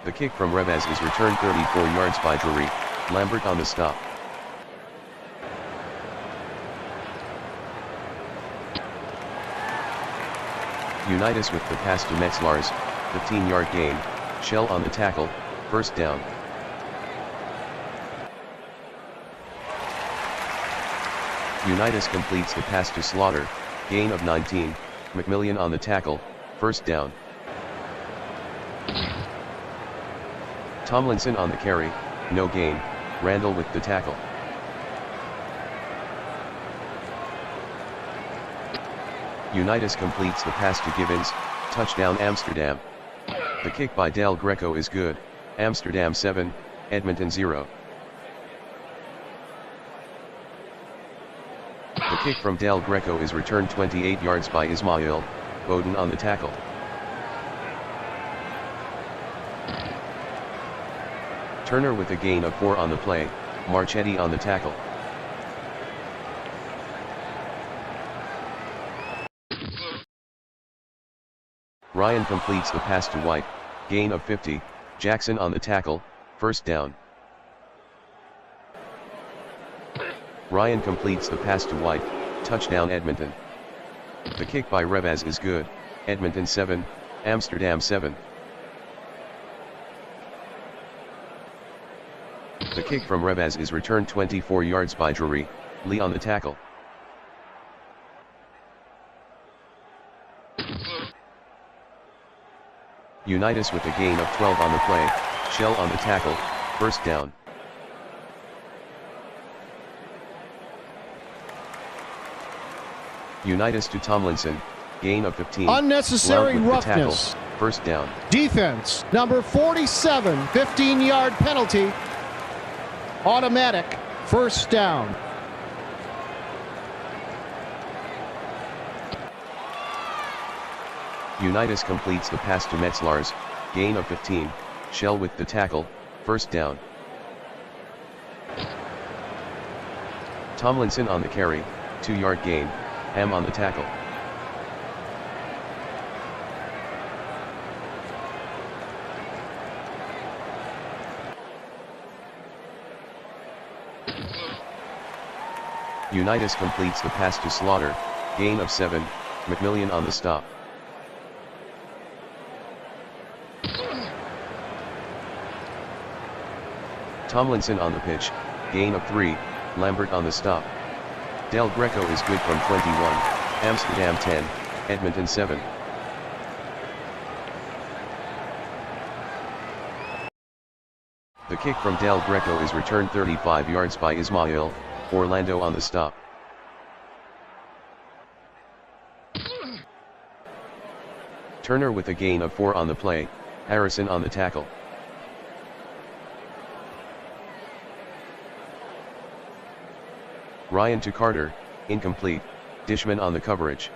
The kick from Revez is returned 34 yards by Drury, Lambert on the stop. Unitas with the pass to Metzlars, 15-yard gain, Shell on the tackle, first down. Unitas completes the pass to Slaughter, gain of 19, McMillian on the tackle, first down. Tomlinson on the carry, no gain, Randall with the tackle. Unitas completes the pass to Gibbons, touchdown Amsterdam. The kick by Del Greco is good, Amsterdam 7, Edmonton 0. The kick from Del Greco is returned 28 yards by Ismail, Bowden on the tackle. Turner with a gain of 4 on the play, Marchetti on the tackle. Ryan completes the pass to White, gain of 50, Jackson on the tackle, first down. Ryan completes the pass to White, touchdown Edmonton. The kick by Revez is good, Edmonton 7, Amsterdam 7. The kick from Revez is returned 24 yards by Drury, Lee on the tackle. Unitas with a gain of 12 on the play, Shell on the tackle, first down. Unitas to Tomlinson, gain of 15. Unnecessary roughness. Tackle, first down. Defense, number 47, 15-yard penalty. Automatic, first down. Unitas completes the pass to Metzlars, gain of 15, Shell with the tackle, first down. Tomlinson on the carry, 2-yard gain, Ham on the tackle. Unitas completes the pass to Slaughter, gain of 7, McMillian on the stop. Tomlinson on the pitch, gain of 3, Lambert on the stop. Del Greco is good from 21, Amsterdam 10, Edmonton 7. The kick from Del Greco is returned 35 yards by Ismail, Orlando on the stop. Turner with a gain of 4 on the play, Harrison on the tackle. Ryan to Carter, incomplete, Dishman on the coverage.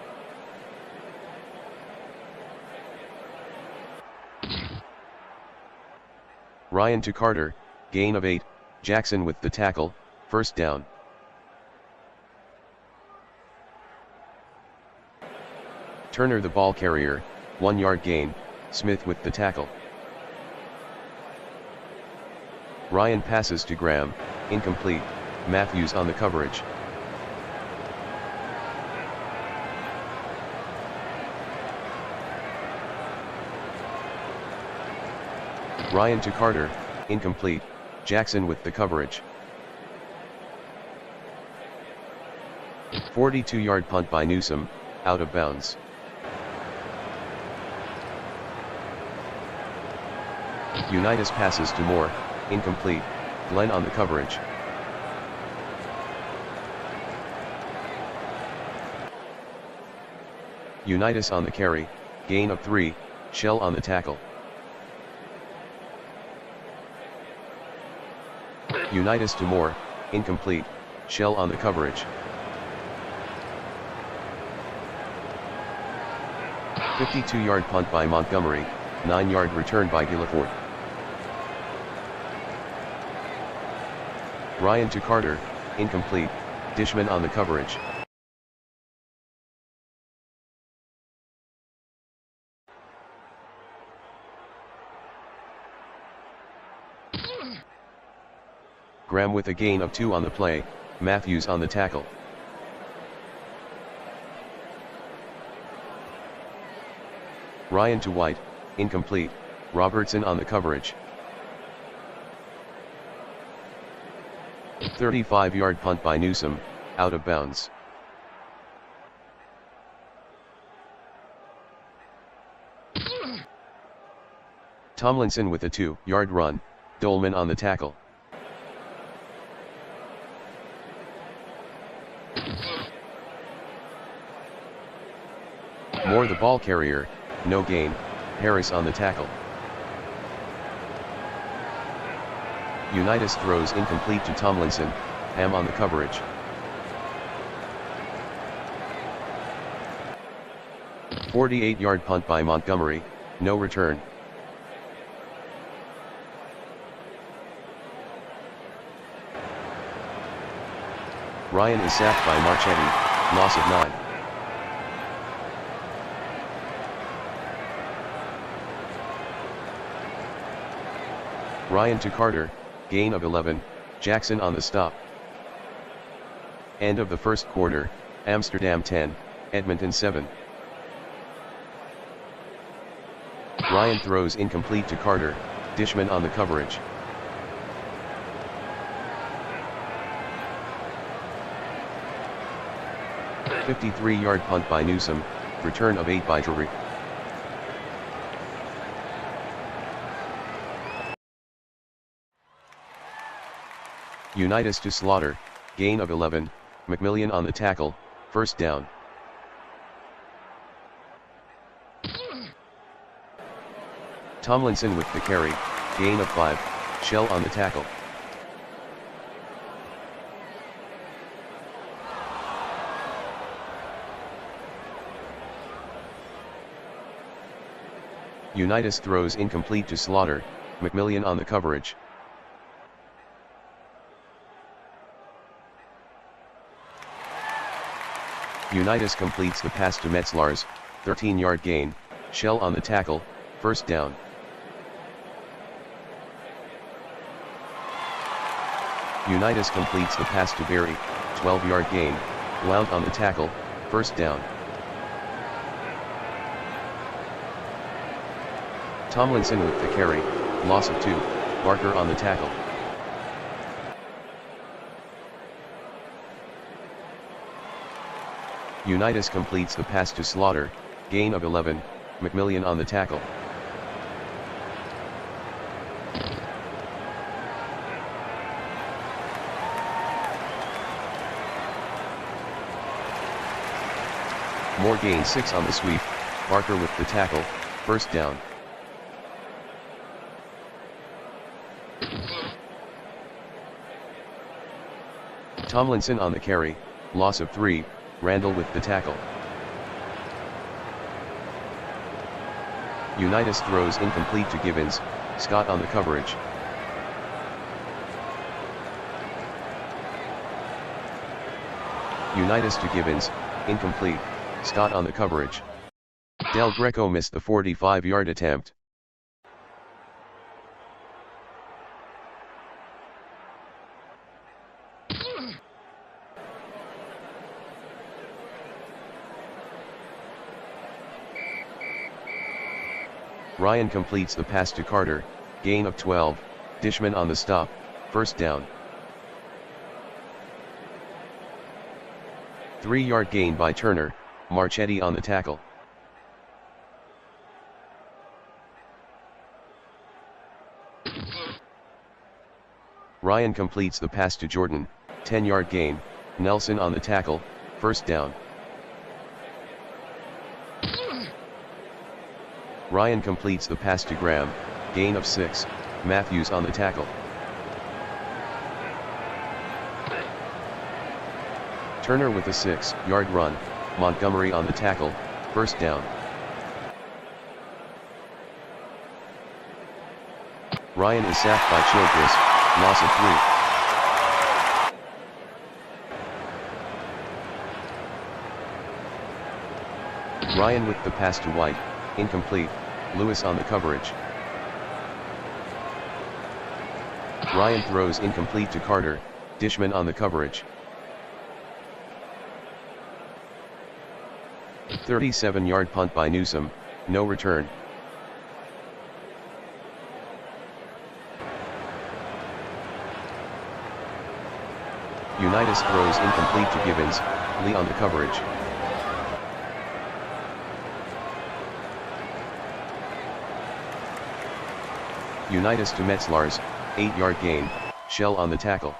Ryan to Carter, gain of 8, Jackson with the tackle, first down. Turner the ball carrier, 1-yard gain, Smith with the tackle. Ryan passes to Graham, incomplete, Matthews on the coverage. Ryan to Carter, incomplete, Jackson with the coverage. 42-yard punt by Newsom, out of bounds. Unitas passes to Moore, incomplete, Glenn on the coverage. Unitas on the carry, gain of 3, Shell on the tackle. Unitas to Moore, incomplete, Shell on the coverage. 52-yard punt by Montgomery, 9-yard return by Guillefort. Ryan to Carter, incomplete, Dishman on the coverage. Graham with a gain of 2 on the play, Matthews on the tackle. Ryan to White, incomplete, Robertson on the coverage. 35-yard punt by Newsome, out of bounds. Tomlinson with a 2-yard run, Dolman on the tackle. Moore the ball carrier, no gain, Harris on the tackle. Unitas throws incomplete to Tomlinson, Ham on the coverage. A 48-yard punt by Montgomery, no return. Ryan is sacked by Marchetti, loss of 9. Ryan to Carter, gain of 11, Jackson on the stop. End of the first quarter, Amsterdam 10, Edmonton 7. Ryan throws incomplete to Carter, Dishman on the coverage. A 53-yard punt by Newsome, return of 8 by Drury. Unitas to Slaughter, gain of 11, McMillian on the tackle, first down. Tomlinson with the carry, gain of 5, Shell on the tackle. Unitas throws incomplete to Slaughter, McMillian on the coverage. Unitas completes the pass to Metzlars, 13-yard gain, Shell on the tackle, first down. Unitas completes the pass to Berry, 12-yard gain, Blount on the tackle, first down. Tomlinson with the carry, loss of 2, Barker on the tackle. Unitas completes the pass to Slaughter, gain of 11, McMillian on the tackle. Moore gains 6 on the sweep, Barker with the tackle, first down. Tomlinson on the carry, loss of 3, Randall with the tackle. Unitas throws incomplete to Gibbons, Scott on the coverage. Unitas to Gibbons, incomplete, Scott on the coverage. Del Greco missed the 45-yard attempt. Ryan completes the pass to Carter, gain of 12, Dishman on the stop, first down. 3-yard gain by Turner, Marchetti on the tackle. Ryan completes the pass to Jordan, 10-yard gain, Nelson on the tackle, first down. Ryan completes the pass to Graham, gain of 6, Matthews on the tackle. Turner with a 6-yard run, Montgomery on the tackle, first down. Ryan is sacked by Childress, loss of 3. Ryan with the pass to White, incomplete, Lewis on the coverage. Ryan throws incomplete to Carter, Dishman on the coverage. 37-yard punt by Newsome, no return. Unitas throws incomplete to Gibbons, Lee on the coverage. Unitas to Metzlars, 8-yard gain, Shell on the tackle.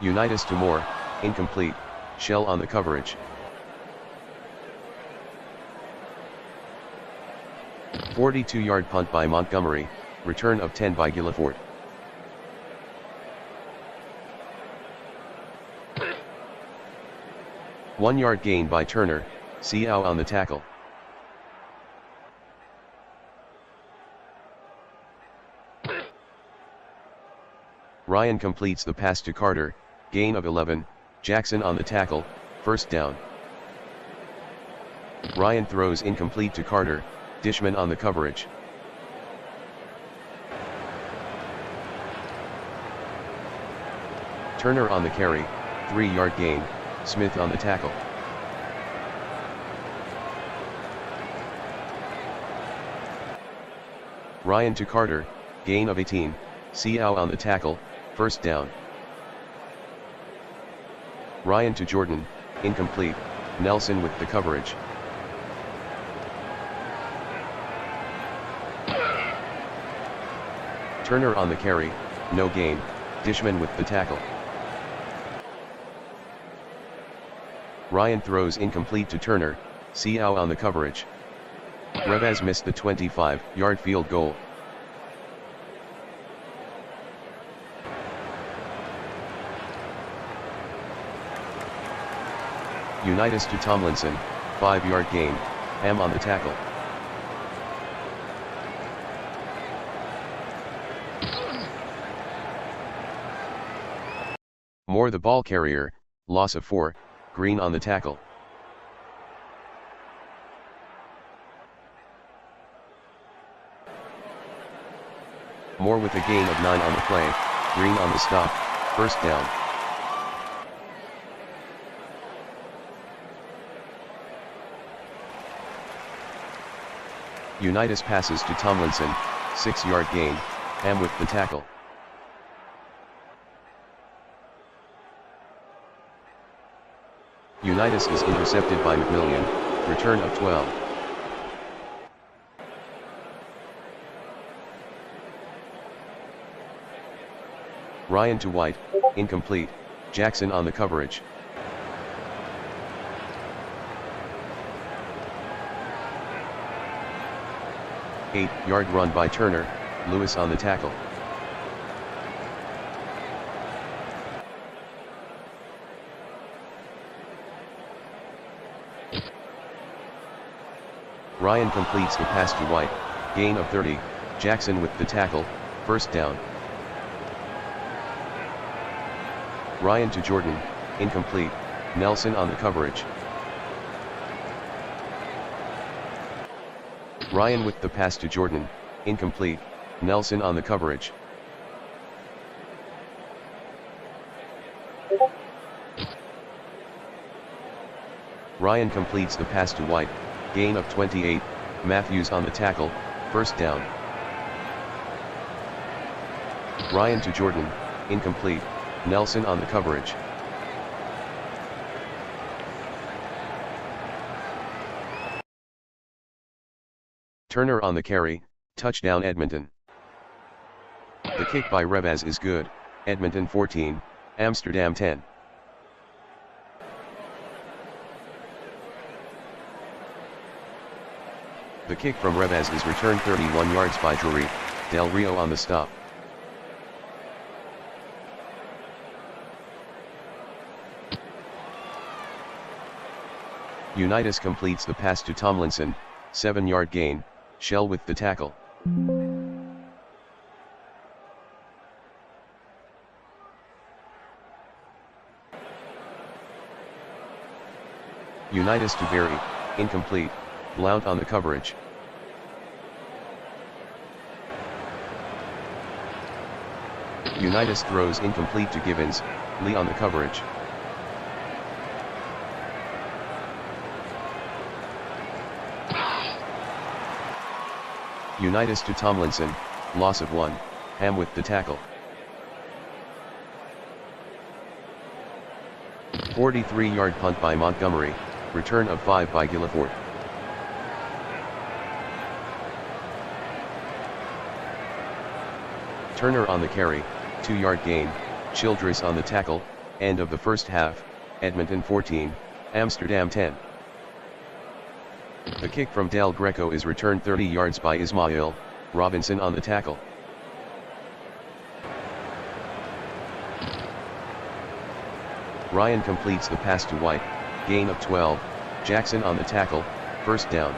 Unitas to Moore, incomplete, Shell on the coverage. 42-yard punt by Montgomery, return of 10 by Gilliford. One-yard gain by Turner, Seau on the tackle. Ryan completes the pass to Carter, gain of 11, Jackson on the tackle, first down. Ryan throws incomplete to Carter, Dishman on the coverage. Turner on the carry, 3-yard gain, Smith on the tackle. Ryan to Carter, gain of 18, Seau on the tackle, first down. Ryan to Jordan, incomplete, Nelson with the coverage. Turner on the carry, no gain, Dishman with the tackle. Ryan throws incomplete to Turner, Seau on the coverage. Revaz missed the 25-yard field goal. Unitas to Tomlinson, 5-yard gain, Ham on the tackle. Moore the ball carrier, loss of 4, Green on the tackle. Moore with a gain of 9 on the play, Green on the stop, first down. Unitas passes to Tomlinson, 6-yard gain, Ham with the tackle. Unitas is intercepted by McMillian, return of 12. Ryan to White, incomplete, Jackson on the coverage. Eight-yard run by Turner, Lewis on the tackle. Ryan completes the pass to White, gain of 30, Jackson with the tackle, first down. Ryan to Jordan, incomplete, Nelson on the coverage. Ryan with the pass to Jordan, incomplete, Nelson on the coverage. Ryan completes the pass to White, gain of 28, Matthews on the tackle, first down. Ryan to Jordan, incomplete, Nelson on the coverage. Turner on the carry, touchdown Edmonton. The kick by Revaz is good, Edmonton 14, Amsterdam 10. The kick from Revaz is returned 31 yards by Drury, Del Rio on the stop. Unitas completes the pass to Tomlinson, 7-yard gain, Shell with the tackle. Unitas to Berry, incomplete, Blount on the coverage. Unitas throws incomplete to Givens, Lee on the coverage. Unitas to Tomlinson, loss of 1, Ham with the tackle. 43-yard punt by Montgomery, return of 5 by Gilliford. Turner on the carry, 2-yard gain, Childress on the tackle, end of the first half, Edmonton 14, Amsterdam 10. The kick from Del Greco is returned 30 yards by Ismail, Robinson on the tackle. Ryan completes the pass to White, gain of 12, Jackson on the tackle, first down.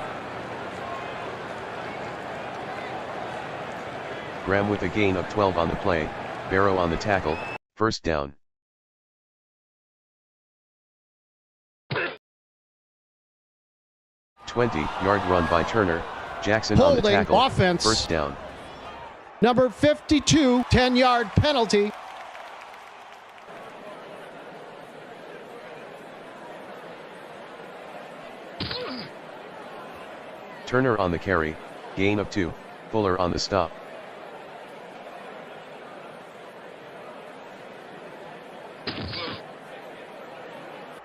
Graham with a gain of 12 on the play, Barrow on the tackle, first down. Yard run by Turner, Jackson on the tackle, offense. First down. Number 52, 10-yard penalty. Turner on the carry, gain of 2, Fuller on the stop.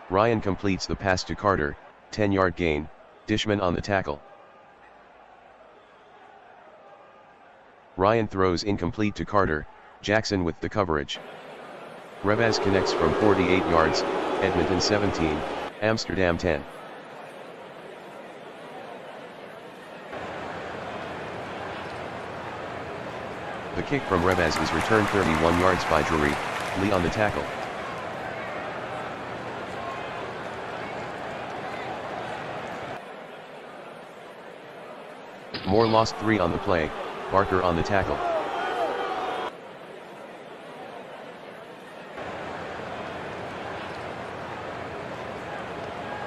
Ryan completes the pass to Carter, 10-yard gain, Dishman on the tackle. Ryan throws incomplete to Carter, Jackson with the coverage. Revaz connects from 48 yards, Edmonton 17, Amsterdam 10. The kick from Revaz is returned 31 yards by Drury, Lee on the tackle. Moore lost 3 on the play, Barker on the tackle.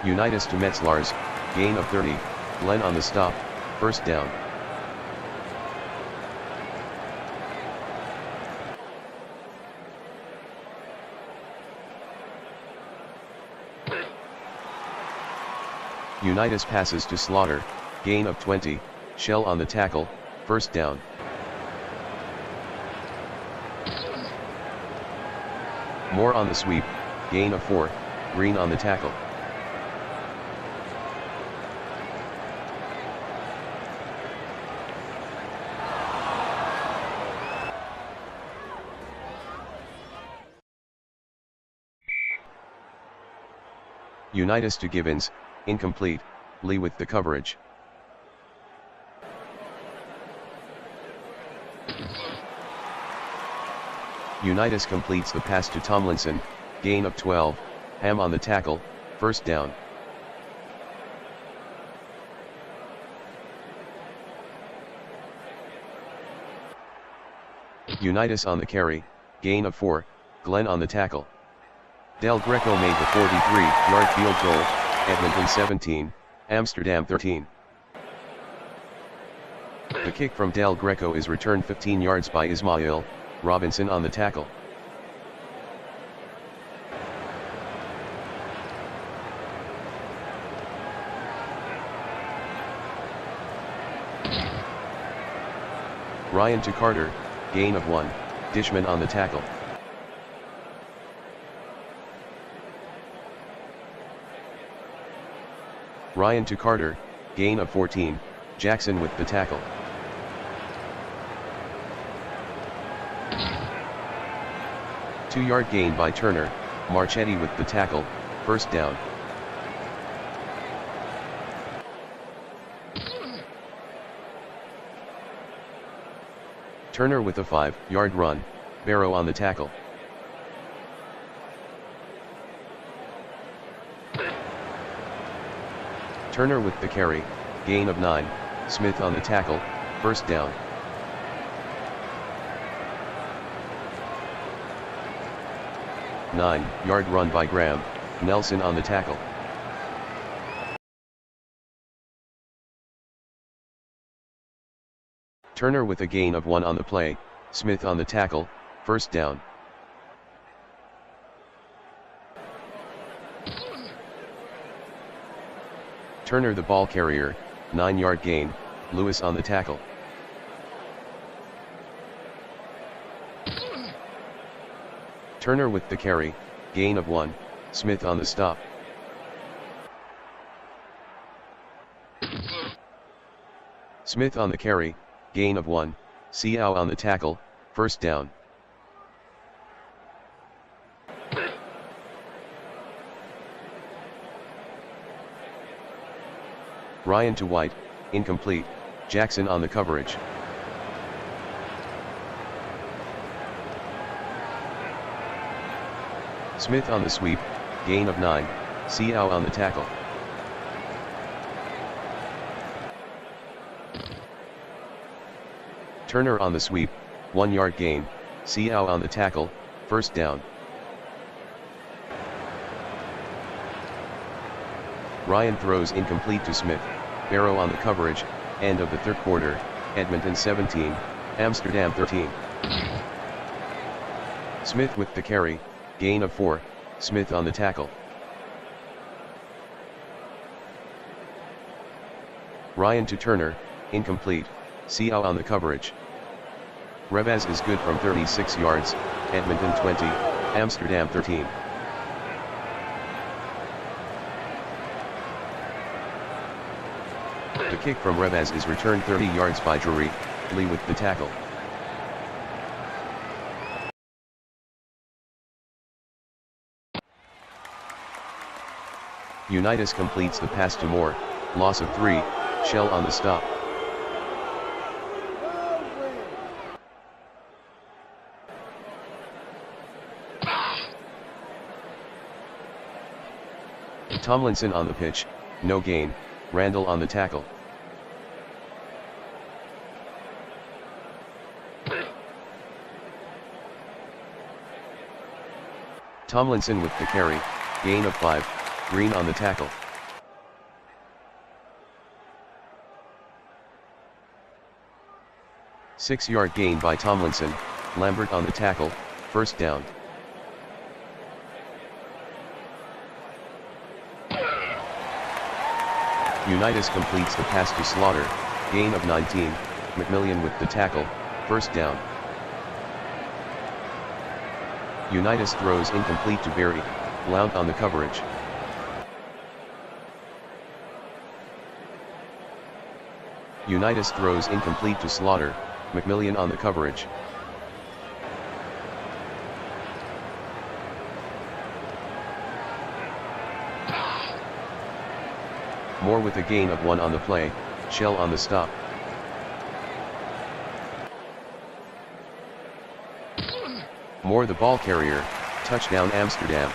Unitas to Metzlars, gain of 30, Glenn on the stop, first down. Unitas passes to Slaughter, gain of 20, Shell on the tackle, first down. Moore on the sweep, gain of 4, Green on the tackle. Unitas to Givens, incomplete, Lee with the coverage. Unitas completes the pass to Tomlinson, gain of 12, Ham on the tackle, first down. Unitas on the carry, gain of 4, Glenn on the tackle. Del Greco made the 43-yard field goal, Edmonton 17, Amsterdam 13. The kick from Del Greco is returned 15 yards by Ismail, Robinson on the tackle. Ryan to Carter, gain of 1, Dishman on the tackle. Ryan to Carter, gain of 14, Jackson with the tackle. Two-yard gain by Turner, Marchetti with the tackle, first down. Turner with a 5-yard run, Barrow on the tackle. Turner with the carry, gain of 9, Smith on the tackle, first down. Nine-yard run by Graham, Nelson on the tackle. Turner with a gain of 1 on the play, Smith on the tackle, first down. Turner the ball carrier, 9-yard gain, Lewis on the tackle. Turner with the carry, gain of 1, Smith on the stop. Smith on the carry, gain of 1, Seau on the tackle, first down. Ryan to White, incomplete, Jackson on the coverage. Smith on the sweep, gain of 9, Seau on the tackle. Turner on the sweep, 1-yard gain, Seau on the tackle, first down. Ryan throws incomplete to Smith, Barrow on the coverage, end of the third quarter, Edmonton 17, Amsterdam 13. Smith with the carry, gain of 4, Smith on the tackle. Ryan to Turner, incomplete, Seau on the coverage. Revaz is good from 36 yards, Edmonton 20, Amsterdam 13. The kick from Revaz is returned 30 yards by Drury, Lee with the tackle. Unitas completes the pass to Moore, loss of 3, Shell on the stop. Tomlinson on the pitch, no gain, Randall on the tackle. Tomlinson with the carry, gain of 5, Green on the tackle. Six-yard gain by Tomlinson, Lambert on the tackle, first down. Unitas completes the pass to Slaughter, gain of 19, McMillian with the tackle, first down. Unitas throws incomplete to Berry, Blount on the coverage. Unitas throws incomplete to Slaughter, McMillian on the coverage. Moore with a gain of 1 on the play, Shell on the stop. Moore the ball carrier, touchdown Amsterdam.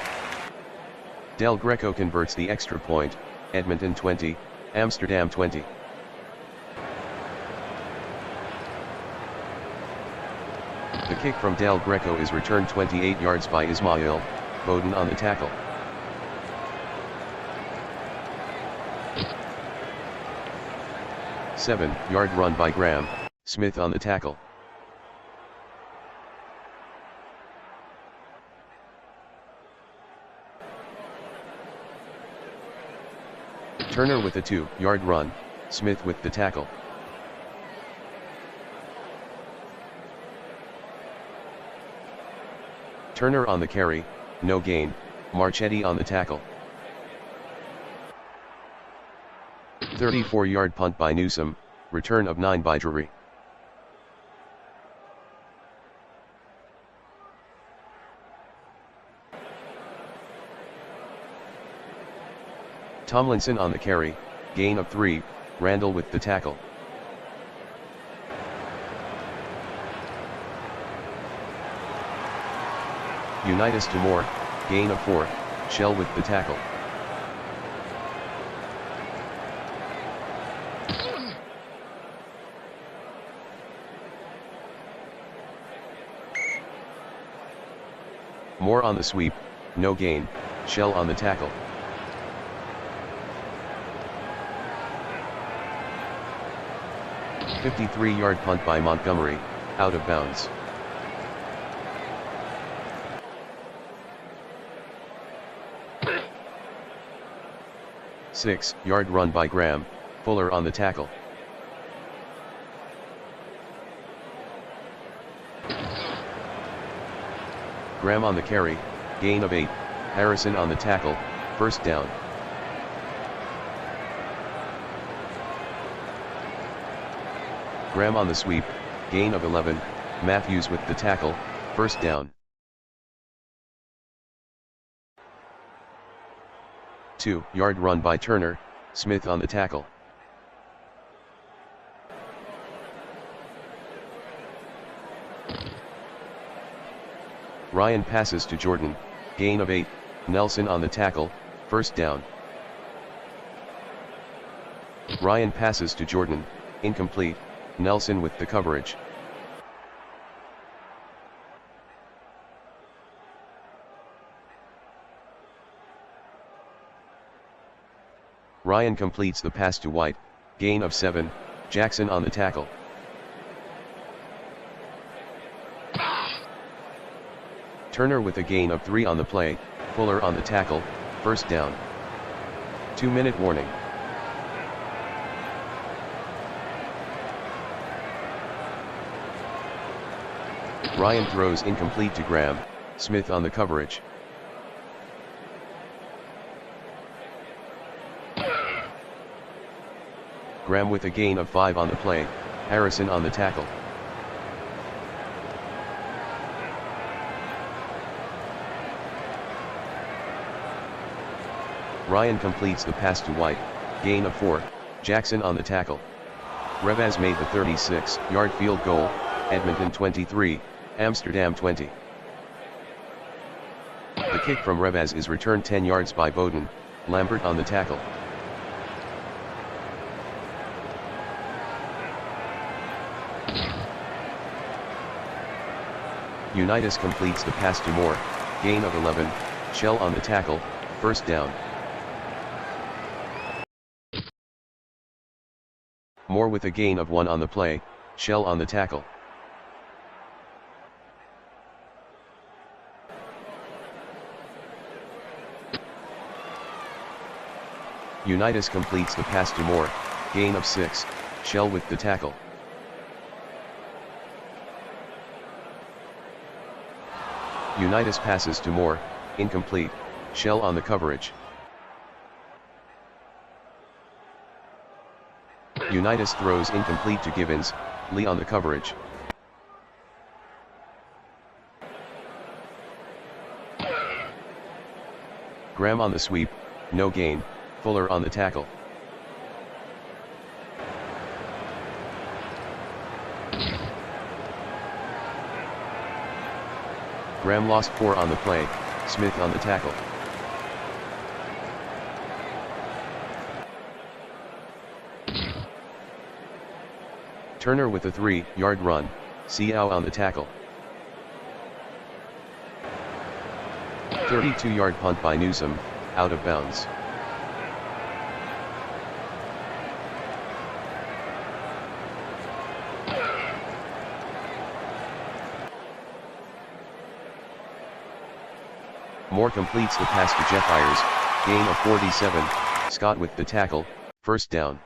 Del Greco converts the extra point, Edmonton 20, Amsterdam 20. The kick from Del Greco is returned 28 yards by Ismail, Bowden on the tackle. Seven-yard run by Graham, Smith on the tackle. Turner with a 2-yard run, Smith with the tackle. Turner on the carry, no gain, Marchetti on the tackle. 34-yard punt by Newsom, return of 9 by Drury. Tomlinson on the carry, gain of 3, Randall with the tackle. Unitas to Moore, gain of 4, Shell with the tackle. Moore on the sweep, no gain, Shell on the tackle. A 53-yard punt by Montgomery, out of bounds. A 6-yard run by Graham, Fuller on the tackle. Graham on the carry, gain of 8, Harrison on the tackle, first down. Graham on the sweep, gain of 11, Matthews with the tackle, first down. 2-yard run by Turner, Smith on the tackle. Ryan passes to Jordan, gain of 8, Nelson on the tackle, first down. Ryan passes to Jordan, incomplete, Nelson with the coverage. Ryan completes the pass to White, gain of 7, Jackson on the tackle. Turner with a gain of 3 on the play, Fuller on the tackle, first down. 2-minute warning. Ryan throws incomplete to Graham, Smith on the coverage. Graham with a gain of 5 on the play, Harrison on the tackle. Ryan completes the pass to White, gain of 4, Jackson on the tackle. Revaz made the 36-yard field goal, Edmonton 23, Amsterdam 20. The kick from Revaz is returned 10 yards by Bowden, Lambert on the tackle. Unitas completes the pass to Moore, gain of 11, Shell on the tackle, first down. Moore with a gain of 1 on the play, Shell on the tackle. Unitas completes the pass to Moore, gain of 6, Shell with the tackle. Unitas passes to Moore, incomplete, Shell on the coverage. Unitas throws incomplete to Givens, Lee on the coverage. Graham on the sweep, no gain, Fuller on the tackle. Graham lost 4 on the play, Smith on the tackle. Turner with a 3-yard run, Seau on the tackle. 32-yard punt by Newsom, out of bounds. Moore completes the pass to Jeff Ayers, gain of 47, Scott with the tackle, first down.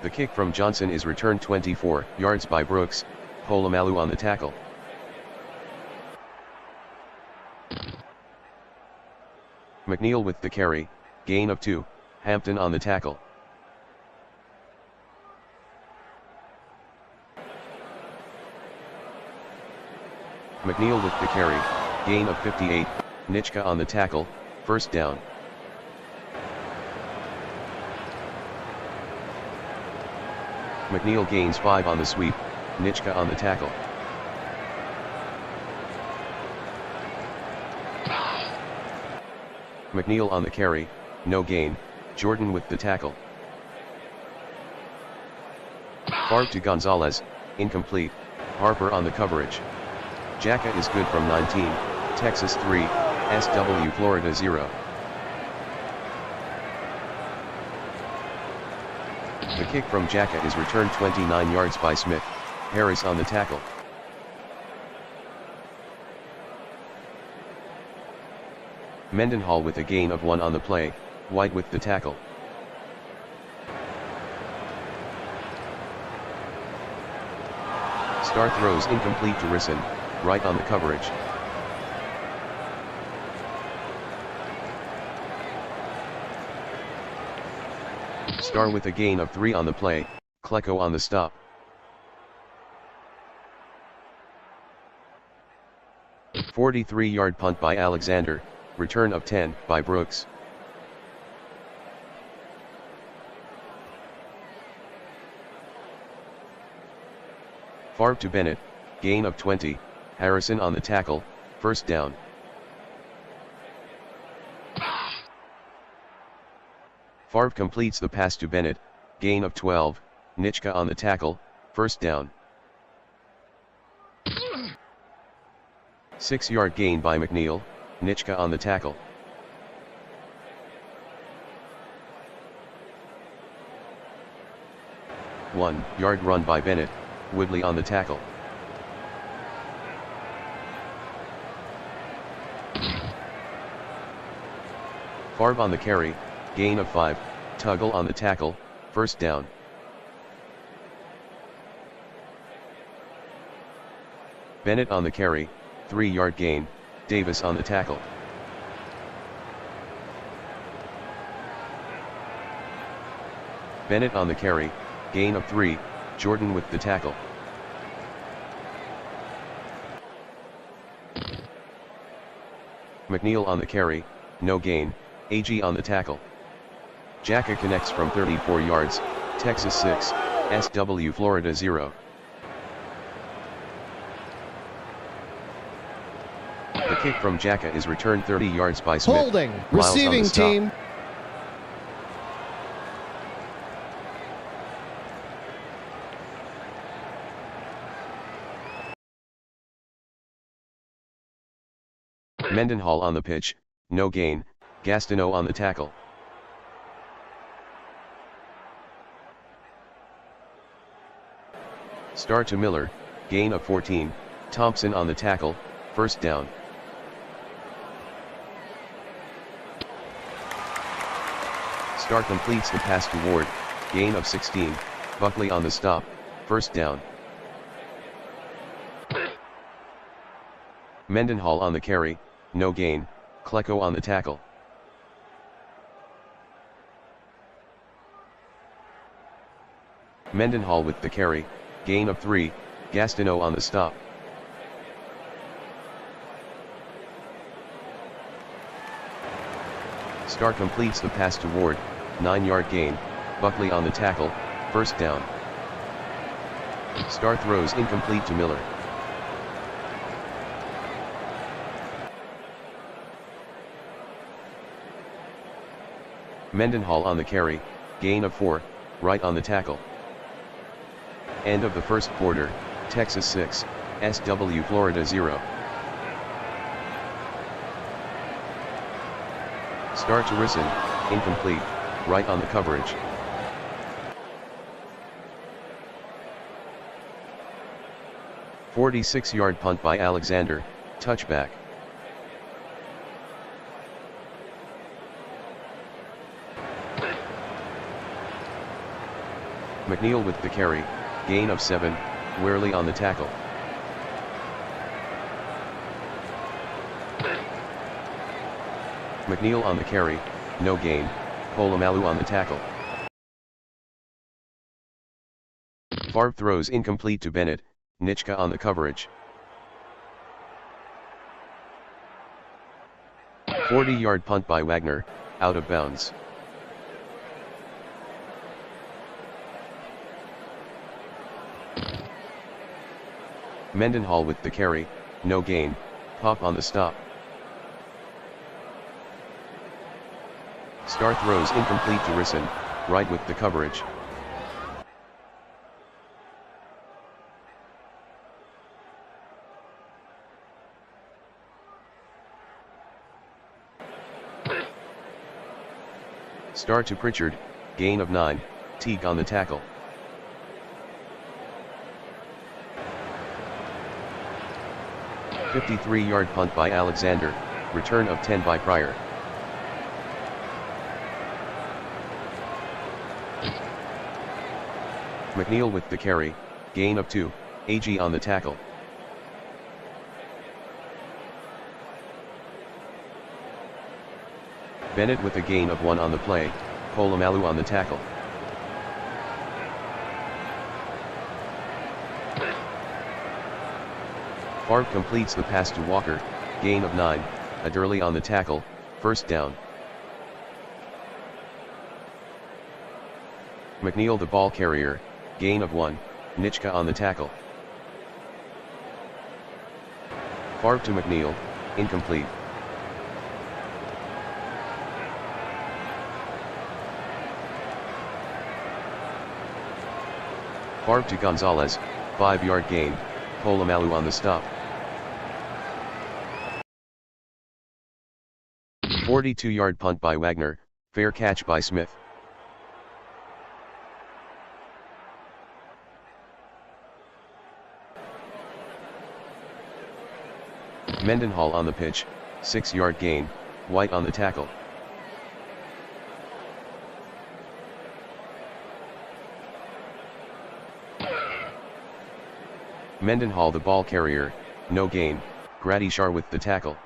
The kick from Johnson is returned 24 yards by Brooks, Polamalu on the tackle. McNeil with the carry, gain of 2, Hampton on the tackle. McNeil with the carry, gain of 58, Nitschke on the tackle, first down. McNeil gains 5 on the sweep, Nitschke on the tackle. McNeil on the carry, no gain, Jordan with the tackle. Far to Gonzalez, incomplete, Harper on the coverage. Jacka is good from 19, Texas 3, SW Florida 0. The kick from Jacka is returned 29 yards by Smith, Harris on the tackle. Mendenhall with a gain of 1 on the play, White with the tackle. Star throws incomplete to Risson, Wright on the coverage. Star with a gain of 3 on the play, Klecko on the stop. A 43-yard punt by Alexander, return of 10 by Brooks. Favre to Bennett, gain of 20, Harrison on the tackle, first down. Favre completes the pass to Bennett, gain of 12, Nitschke on the tackle, first down. 6-yard gain by McNeil, Nitschke on the tackle. One-yard run by Bennett, Woodley on the tackle. Favre on the carry, gain of 5, Tuggle on the tackle, first down. Bennett on the carry, 3-yard gain, Davis on the tackle. Bennett on the carry, gain of 3, Jordan with the tackle. McNeil on the carry, no gain, AG on the tackle. Jacka connects from 34 yards, Texas 6, SW Florida 0. The kick from Jacka is returned 30 yards by Smith. Holding, Miles receiving team. Mendenhall on the pitch, no gain, Gastineau on the tackle. Star to Miller, gain of 14, Thompson on the tackle, first down. Star completes the pass to Ward, gain of 16, Buckley on the stop, first down. Mendenhall on the carry, no gain, Klecko on the tackle. Mendenhall with the carry, gain of 3, Gastineau on the stop. Star completes the pass to Ward, 9-yard gain, Buckley on the tackle, first down. Star throws incomplete to Miller. Mendenhall on the carry, gain of 4, Wright on the tackle. End of the first quarter, Texas 6, SW Florida 0. Star to Risson, incomplete, Wright on the coverage. "46-yard punt by Alexander, touchback. McNeil with the carry, gain of 7, Worley on the tackle. McNeil on the carry, no gain, Polamalu on the tackle. Favre throws incomplete to Bennett, Nitschke on the coverage. 40-yard punt by Wagner, out of bounds. Mendenhall with the carry, no gain, Pop on the stop. Star throws incomplete to Risson, Wright with the coverage. Star to Pritchard, gain of 9, Teague on the tackle. "53-yard punt by Alexander, return of 10 by Pryor. McNeil with the carry, gain of 2, AG on the tackle. Bennett with a gain of 1 on the play, Polamalu on the tackle. Favre completes the pass to Walker, gain of 9, Adderley on the tackle, first down. McNeil the ball carrier, gain of 1, Nitschke on the tackle. Favre to McNeil, incomplete. Favre to Gonzalez, 5-yard gain, Polamalu on the stop. 42-yard punt by Wagner, fair catch by Smith. Mendenhall on the pitch, 6-yard gain, White on the tackle. Mendenhall the ball carrier, no gain, Gradishar with the tackle.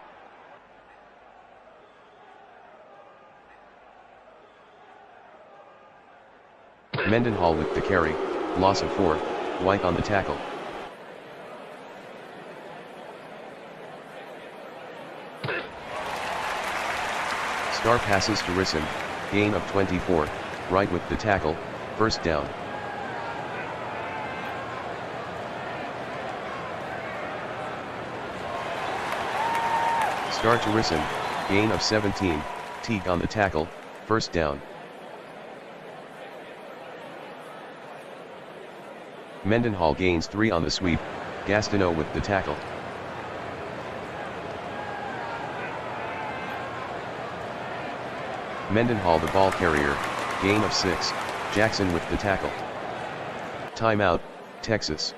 Mendenhall with the carry, loss of 4, White on the tackle. Star passes to Risson, gain of 24, Wright with the tackle, first down. Star to Risson, gain of 17, Teague on the tackle, first down. Mendenhall gains 3 on the sweep, Gastineau with the tackle. Mendenhall the ball carrier, gain of 6, Jackson with the tackle. Timeout, Texas.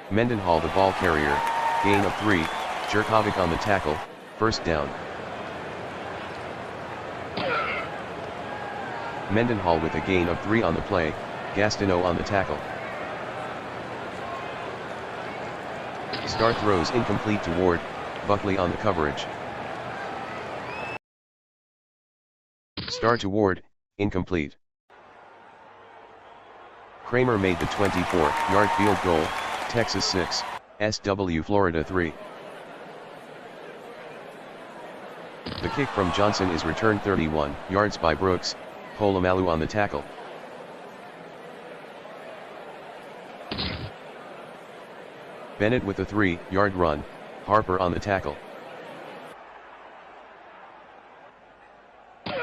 Mendenhall the ball carrier, gain of 3, Jerkovic on the tackle, first down. Mendenhall with a gain of 3 on the play, Gastineau on the tackle. Star throws incomplete to Ward, Buckley on the coverage. Star to Ward, incomplete. Kramer made the 24-yard field goal, Texas 6, SW Florida 3. The kick from Johnson is returned 31 yards by Brooks, Polamalu on the tackle. Bennett with a 3-yard run, Harper on the tackle.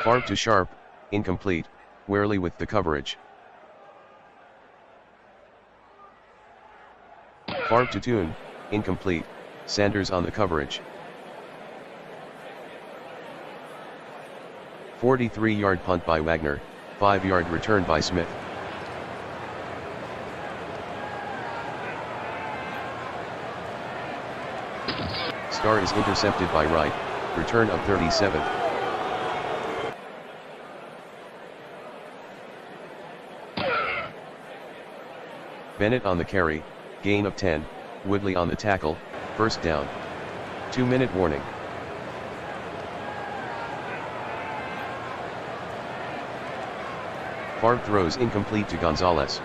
Favre to Sharp, incomplete, Wehrle with the coverage. Favre to Toon, incomplete, Sanders on the coverage. 43-yard punt by Wagner, 5-yard return by Smith. Star is intercepted by Wright, return of 37. Bennett on the carry, gain of 10, Woodley on the tackle, first down. 2-minute warning. Favre throws incomplete to Gonzalez.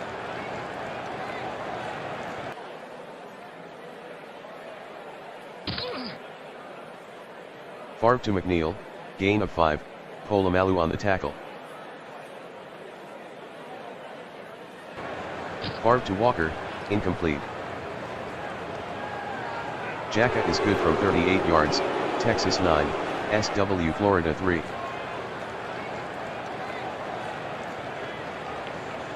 Favre to McNeil, gain of 5, Polamalu on the tackle. Favre to Walker, incomplete. Jacka is good from 38 yards, Texas 9, SW Florida 3.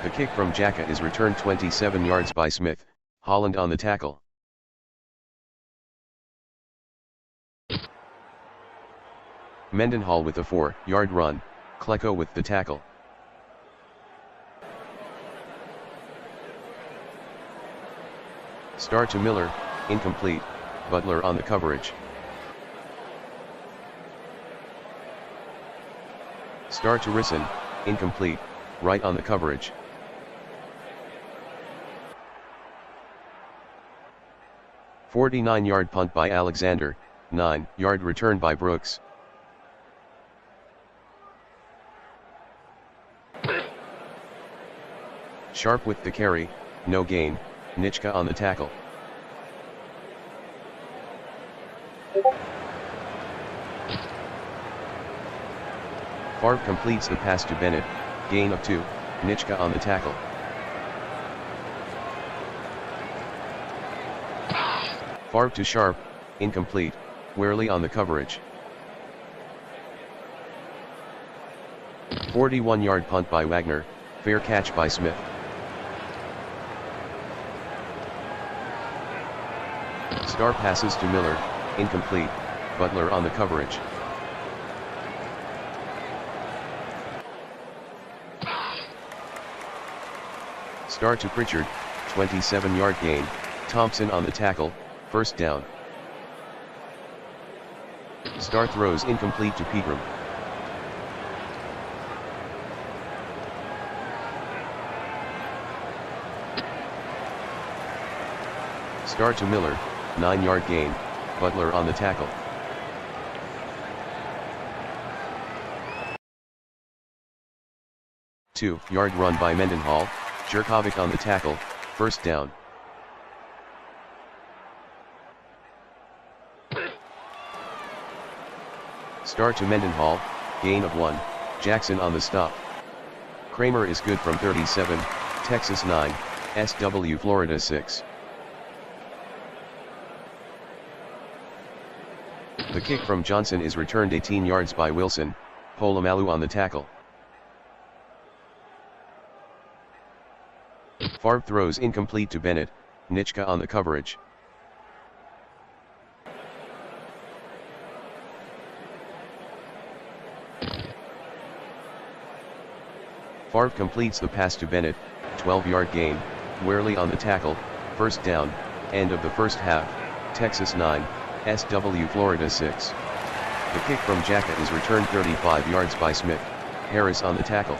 The kick from Jacka is returned 27 yards by Smith, Holland on the tackle. Mendenhall with a 4-yard run, Klecko with the tackle. Star to Miller, incomplete, Butler on the coverage. Star to Risson, incomplete, Wright on the coverage. A 49-yard punt by Alexander, 9-yard return by Brooks. Sharp with the carry, no gain, Nitschke on the tackle. Favre completes the pass to Bennett, gain of 2, Nitschke on the tackle. Favre to Sharp, incomplete, Wehrle on the coverage. 41-yard punt by Wagner, fair catch by Smith. Star passes to Miller, incomplete, Butler on the coverage. Star to Pritchard, 27-yard gain, Thompson on the tackle, first down. Star throws incomplete to Pegram. Star to Miller, 9-yard gain, Butler on the tackle. Two-yard run by Mendenhall, Jerkovic on the tackle, first down. Star to Mendenhall, gain of 1, Jackson on the stop. Kramer is good from 37, Texas 9, SW Florida 6. The kick from Johnson is returned 18 yards by Wilson, Polamalu on the tackle. Favre throws incomplete to Bennett, Nitschke on the coverage. Favre completes the pass to Bennett, 12-yard gain, Wehrle on the tackle, first down, end of the first half, Texas 9, SW Florida 6. The kick from Jacka is returned 35 yards by Smith. Harris on the tackle.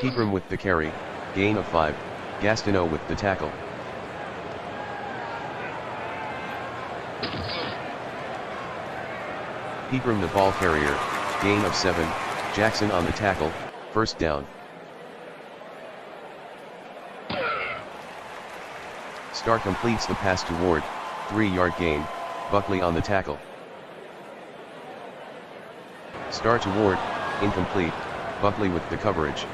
Pegram with the carry, gain of 5, Gastineau with the tackle. Pegram the ball carrier, gain of 7, Jackson on the tackle, first down. Starr completes the pass to Ward, 3-yard gain, Buckley on the tackle. Starr to Ward, incomplete, Buckley with the coverage.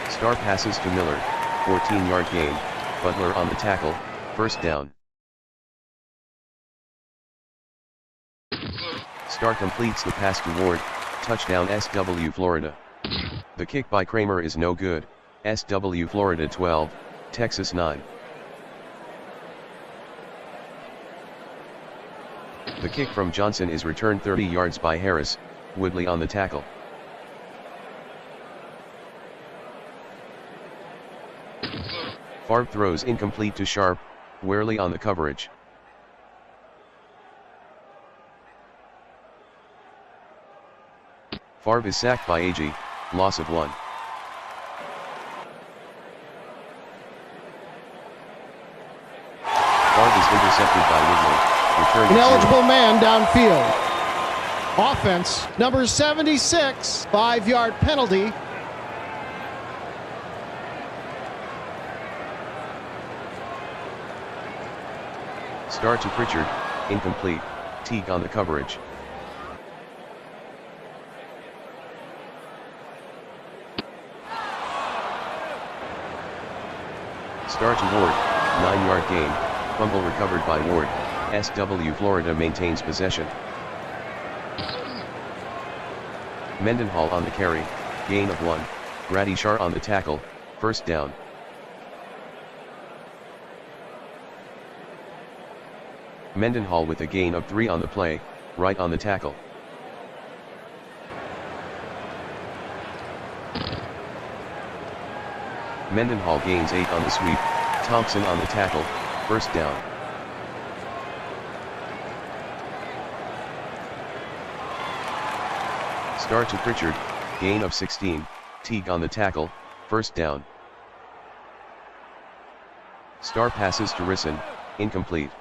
Starr passes to Miller, 14-yard gain, Butler on the tackle, first down. Starr completes the pass to Ward, touchdown SW Florida. The kick by Kramer is no good, SW Florida 12, Texas 9. The kick from Johnson is returned 30 yards by Harris, Woodley on the tackle. Favre throws incomplete to Sharp, Worley on the coverage. Favre is sacked by Agee, loss of 1. Favre is intercepted by Woodley, returned Ineligible man downfield. Offense, number 76, 5-yard penalty. Starr to Pritchard, incomplete, Teague on the coverage. Starr to Ward, 9-yard gain, fumble recovered by Ward, SW Florida maintains possession. Mendenhall on the carry, gain of 1, Grady Shar on the tackle, first down. Mendenhall with a gain of 3 on the play, right on the tackle. Mendenhall gains 8 on the sweep, Thompson on the tackle, first down. Starr to Pritchard, gain of 16, Teague on the tackle, first down. Starr passes to Risson, incomplete.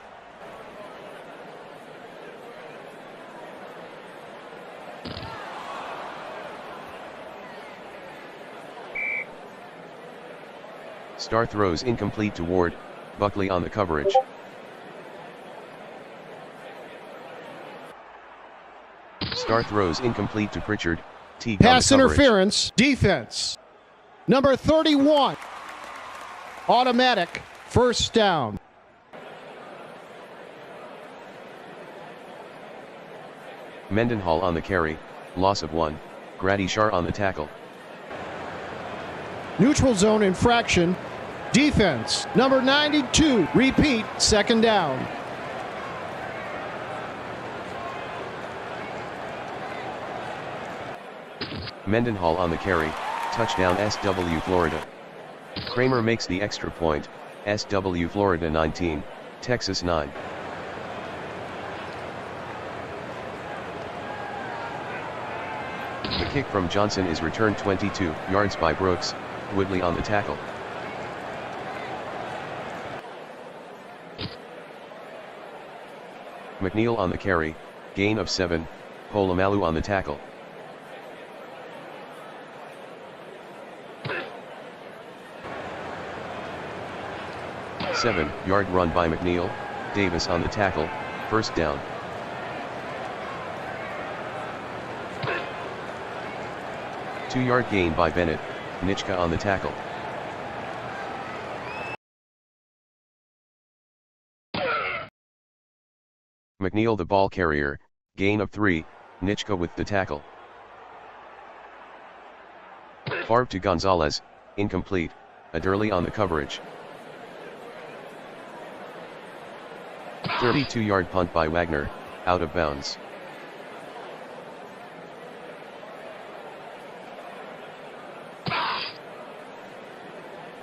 Starr throws incomplete to Ward, Buckley on the coverage. Starr throws incomplete to Pritchard, Teague Pass on the coverage. interference, defense. Number 31, automatic, first down. Mendenhall on the carry, loss of 1, Grady Shar on the tackle. Neutral zone infraction, defense. Number 92, repeat, second down. Mendenhall on the carry, touchdown SW Florida. Kramer makes the extra point, SW Florida 19, Texas 9. The kick from Johnson is returned 22 yards by Brooks, Woodley on the tackle. McNeil on the carry, gain of 7, Polamalu on the tackle. A 7-yard run by McNeil, Davis on the tackle, first down. A 2-yard gain by Bennett, Nitschke on the tackle. McNeil the ball carrier, gain of 3, Nitschke with the tackle. Favre to Gonzalez, incomplete, Adderley on the coverage. 32-yard punt by Wagner, out of bounds.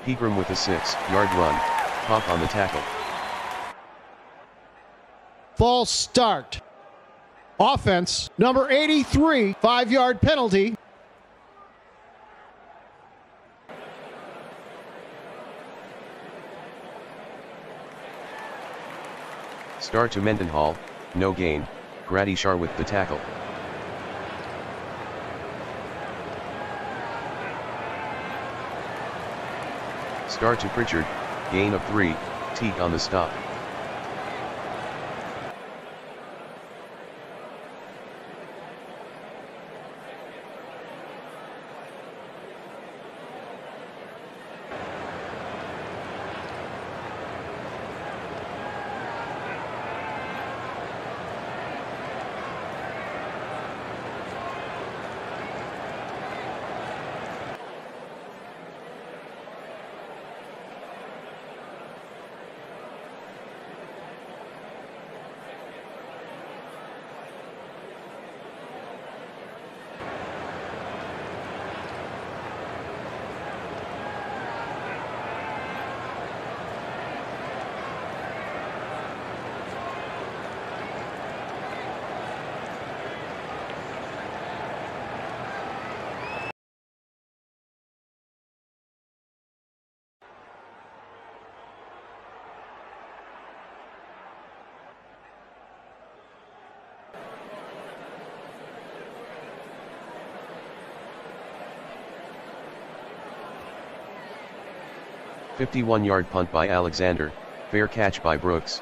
Pegram with a 6-yard run, pop on the tackle. False start. Offense, number 83, 5-yard penalty. Start to Mendenhall, no gain, Grady Shar with the tackle. Start to Pritchard, gain of 3, Teague on the stop. "51-yard punt by Alexander, fair catch by Brooks.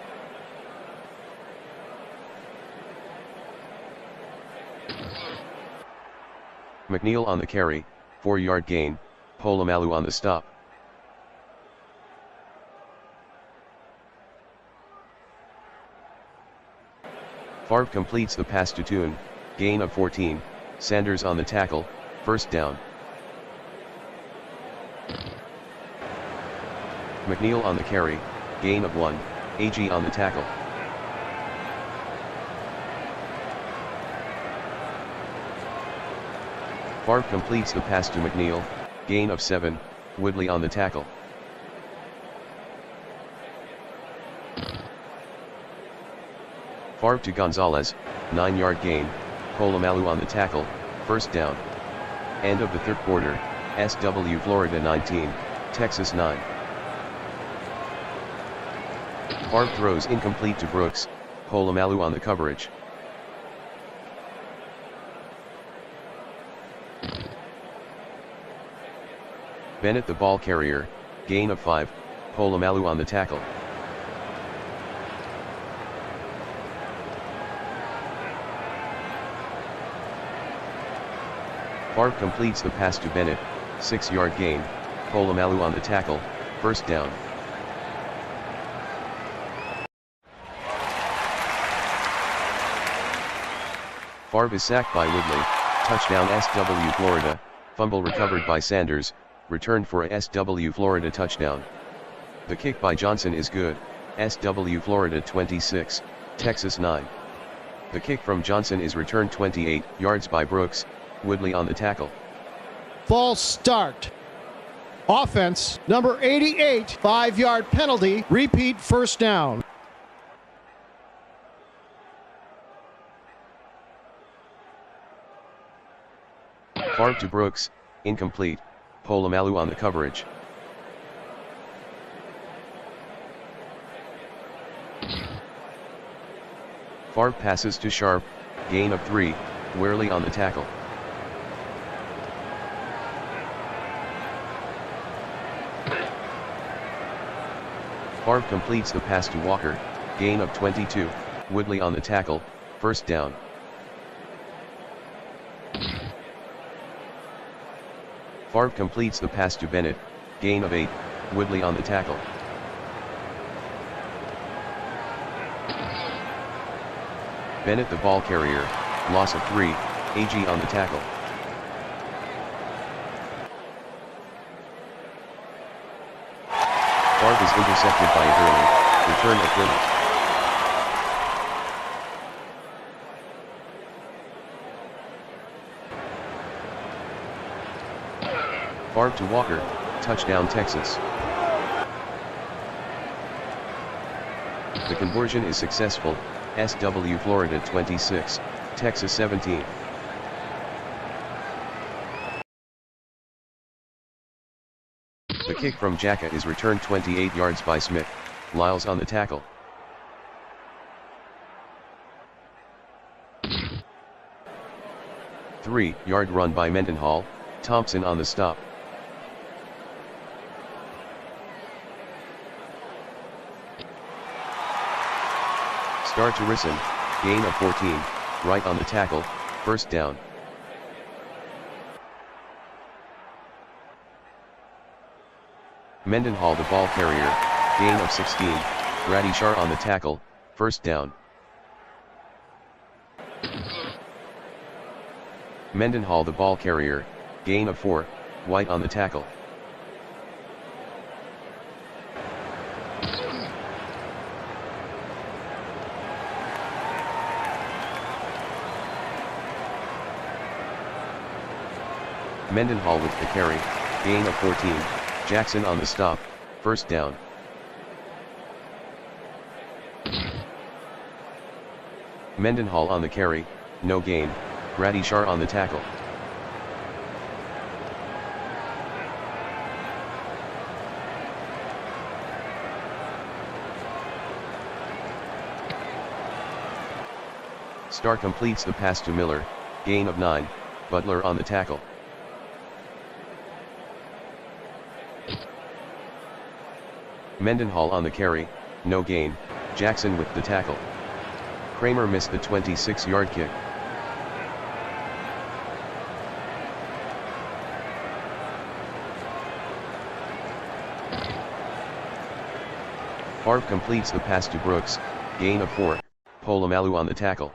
McNeil on the carry, 4-yard gain, Polamalu on the stop. Favre completes the pass to Toon, gain of 14, Sanders on the tackle, first down. McNeil on the carry, gain of 1, AG on the tackle. Favre completes the pass to McNeil, gain of 7, Woodley on the tackle. Favre to Gonzalez, 9-yard gain, Polamalu on the tackle, first down. End of the third quarter, SW Florida 19, Texas 9. Favre throws incomplete to Brooks, Polamalu on the coverage. Bennett the ball carrier, gain of 5, Polamalu on the tackle. Favre completes the pass to Bennett, 6-yard gain, Polamalu on the tackle, first down. Favre is sacked by Woodley, touchdown SW Florida, fumble recovered by Sanders, returned for a SW Florida touchdown. The kick by Johnson is good, SW Florida 26, Texas 9. The kick from Johnson is returned 28 yards by Brooks, Woodley on the tackle. False start. Offense, number 88, 5-yard penalty, repeat first down. Favre to Brooks, incomplete, Polamalu on the coverage. Favre passes to Sharp, gain of 3, Worley on the tackle. Favre completes the pass to Walker, gain of 22, Woodley on the tackle, first down. Favre completes the pass to Bennett, gain of 8, Woodley on the tackle. Bennett the ball carrier, loss of 3, AG on the tackle. Favre is intercepted by Hurley, return of Bennett. Favre to Walker, touchdown Texas. The conversion is successful, SW Florida 26, Texas 17. The kick from Jacka is returned 28 yards by Smith, Lyles on the tackle. Three-yard run by Mendenhall, Thompson on the stop. Start to Risson, gain of 14, right on the tackle, first down. Mendenhall the ball carrier, gain of 16, Gradishar on the tackle, first down. Mendenhall the ball carrier, gain of 4, White on the tackle. Mendenhall with the carry, gain of 14, Jackson on the stop, first down. Mendenhall on the carry, no gain, Gradishar on the tackle. Starr completes the pass to Miller, gain of 9, Butler on the tackle. Mendenhall on the carry, no gain, Jackson with the tackle. Kramer missed the 26-yard kick. Favre completes the pass to Brooks, gain of 4, Polamalu on the tackle.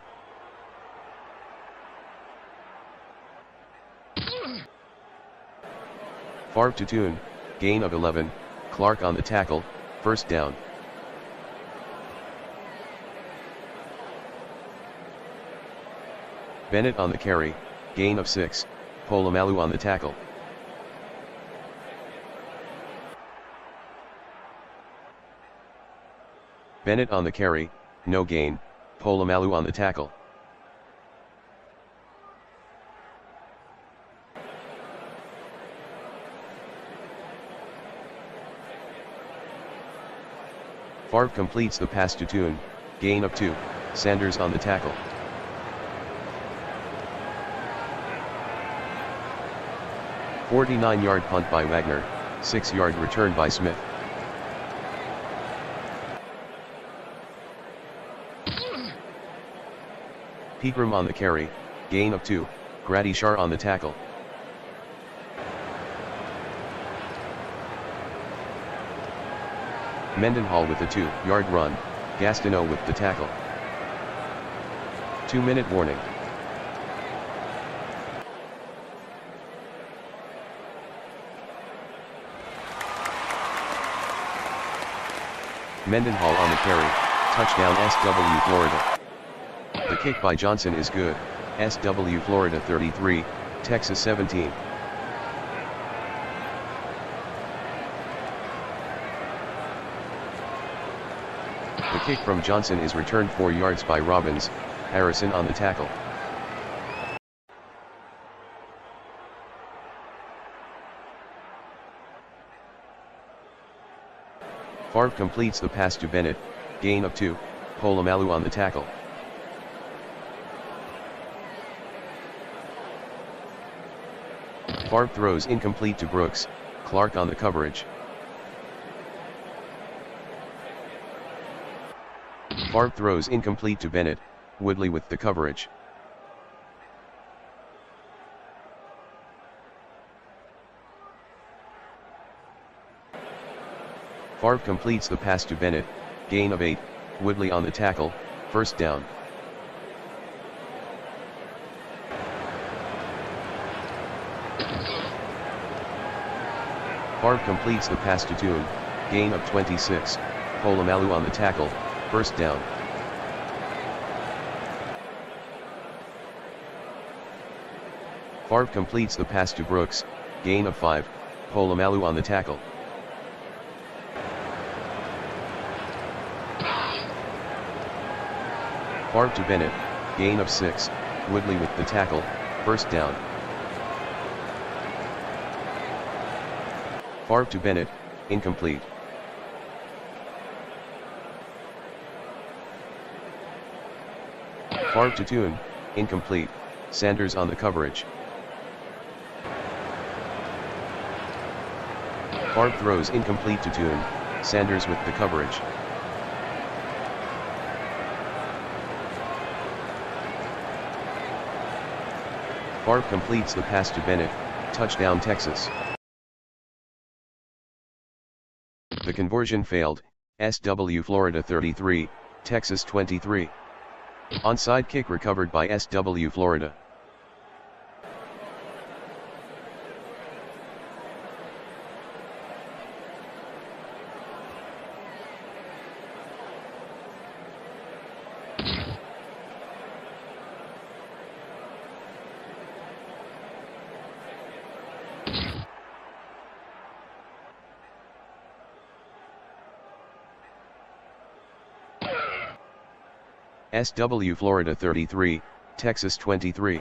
Favre to Toon, gain of 11, Clark on the tackle, first down. Bennett on the carry, gain of 6, Polamalu on the tackle. Bennett on the carry, no gain, Polamalu on the tackle. Favre completes the pass to Toon, gain of 2, Sanders on the tackle. A 49-yard punt by Wagner, 6-yard return by Smith. Pegram on the carry, gain of 2, Gradishar on the tackle. Mendenhall with a 2-yard run, Gastineau with the tackle. 2-minute warning. Mendenhall on the carry, touchdown SW Florida. The kick by Johnson is good, SW Florida 33, Texas 17. The kick from Johnson is returned 4 yards by Robbins, Harrison on the tackle. Favre completes the pass to Bennett, gain of 2, Polamalu on the tackle. Favre throws incomplete to Brooks, Clark on the coverage. Favre throws incomplete to Bennett, Woodley with the coverage. Favre completes the pass to Bennett, gain of 8, Woodley on the tackle, first down. Favre completes the pass to Toon, gain of 26, Polamalu on the tackle, first down. Favre completes the pass to Brooks, gain of 5, Polamalu on the tackle. Favre to Bennett, gain of 6, Woodley with the tackle, first down. Favre to Bennett, incomplete. Favre to Toon, incomplete, Sanders on the coverage. Favre throws incomplete to Toon, Sanders with the coverage. Favre completes the pass to Bennett, touchdown Texas. The conversion failed, SW Florida 33, Texas 23. Onside kick recovered by SW Florida. SW Florida 33, Texas 23.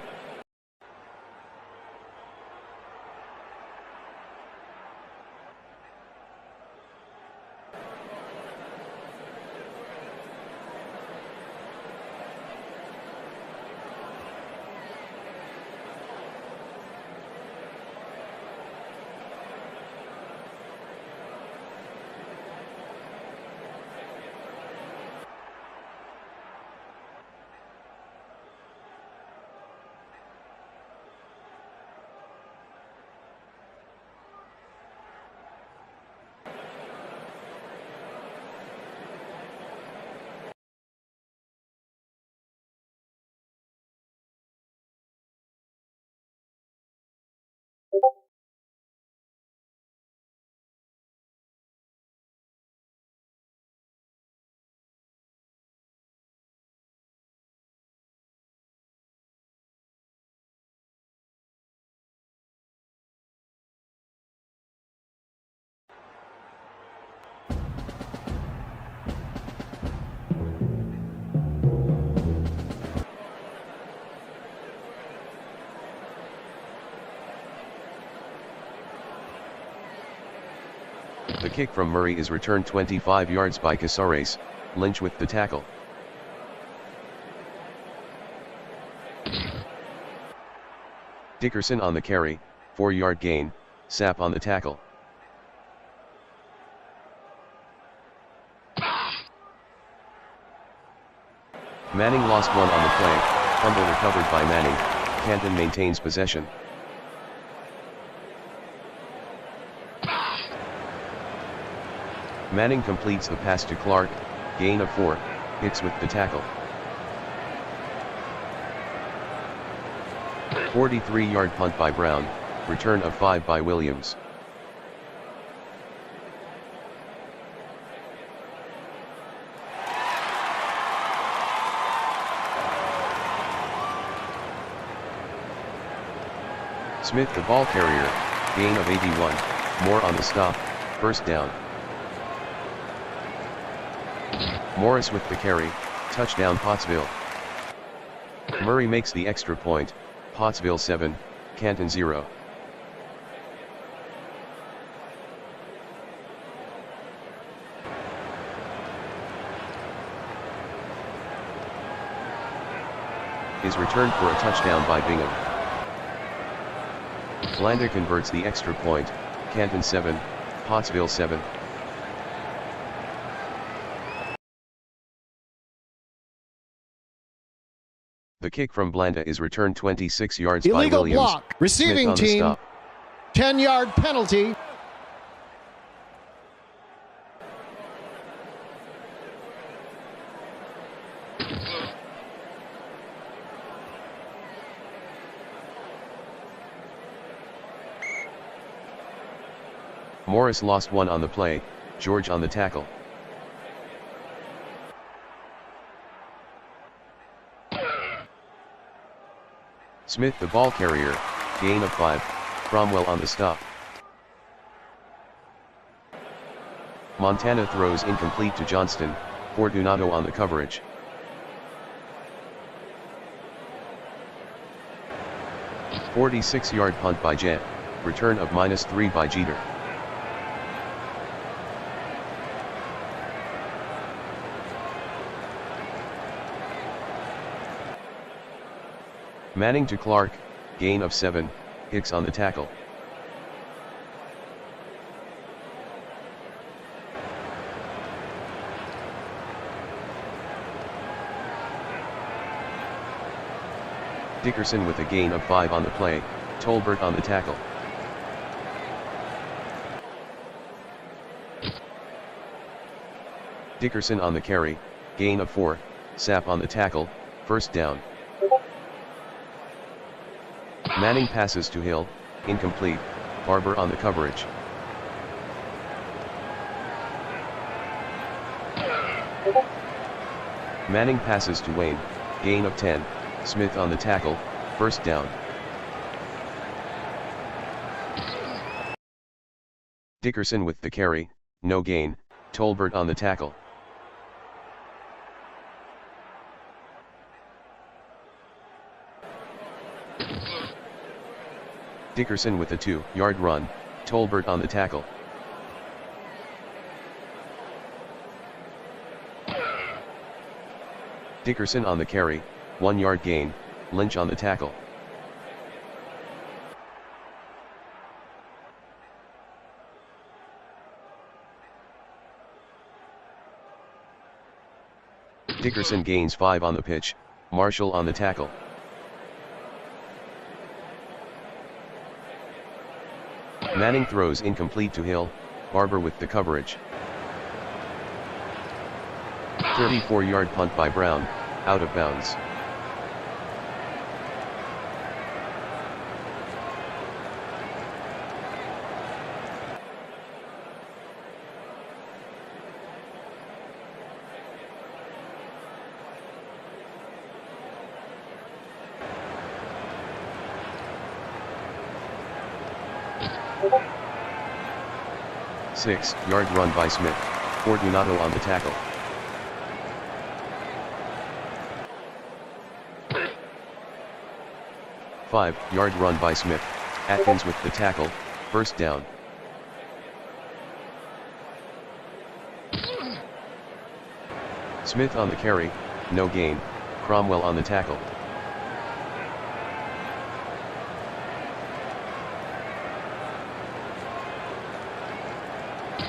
The kick from Murray is returned 25 yards by Casares, Lynch with the tackle. Dickerson on the carry, 4-yard gain, Sapp on the tackle. Manning lost one on the play, fumble recovered by Manning, Canton maintains possession. Manning completes the pass to Clark, gain of 4, hits with the tackle. 43-yard punt by Brown, return of 5 by Williams. Smith the ball carrier, gain of 81, Moore on the stop, first down. Morris with the carry, touchdown Pottsville. Murray makes the extra point, Pottsville 7, Canton 0. Is returned for a touchdown by Bingham. Blanda converts the extra point, Canton 7, Pottsville 7. The kick from Blanda is returned 26 yards Illegal by Williams. block. Receiving team, 10-yard penalty. Morris lost one on the play, George on the tackle. Smith the ball carrier, gain of 5, Cromwell on the stop. Montana throws incomplete to Johnston, Fortunato on the coverage. "46-yard punt by Jet, return of -3 by Jeter. Manning to Clark, gain of 7, Hicks on the tackle. Dickerson with a gain of 5 on the play, Tolbert on the tackle. Dickerson on the carry, gain of 4, Sapp on the tackle, first down. Manning passes to Hill, incomplete, Barber on the coverage. Manning passes to Wayne, gain of 10, Smith on the tackle, first down. Dickerson with the carry, no gain, Tolbert on the tackle. Dickerson with a 2-yard run, Tolbert on the tackle. Dickerson on the carry, 1-yard gain, Lynch on the tackle. Dickerson gains 5 on the pitch, Marshall on the tackle. Manning throws incomplete to Hill, Barber with the coverage. 34-yard punt by Brown, out of bounds. Six-yard run by Smith, Fortunato on the tackle. Five-yard run by Smith, Atkins with the tackle, first down. Smith on the carry, no gain, Cromwell on the tackle.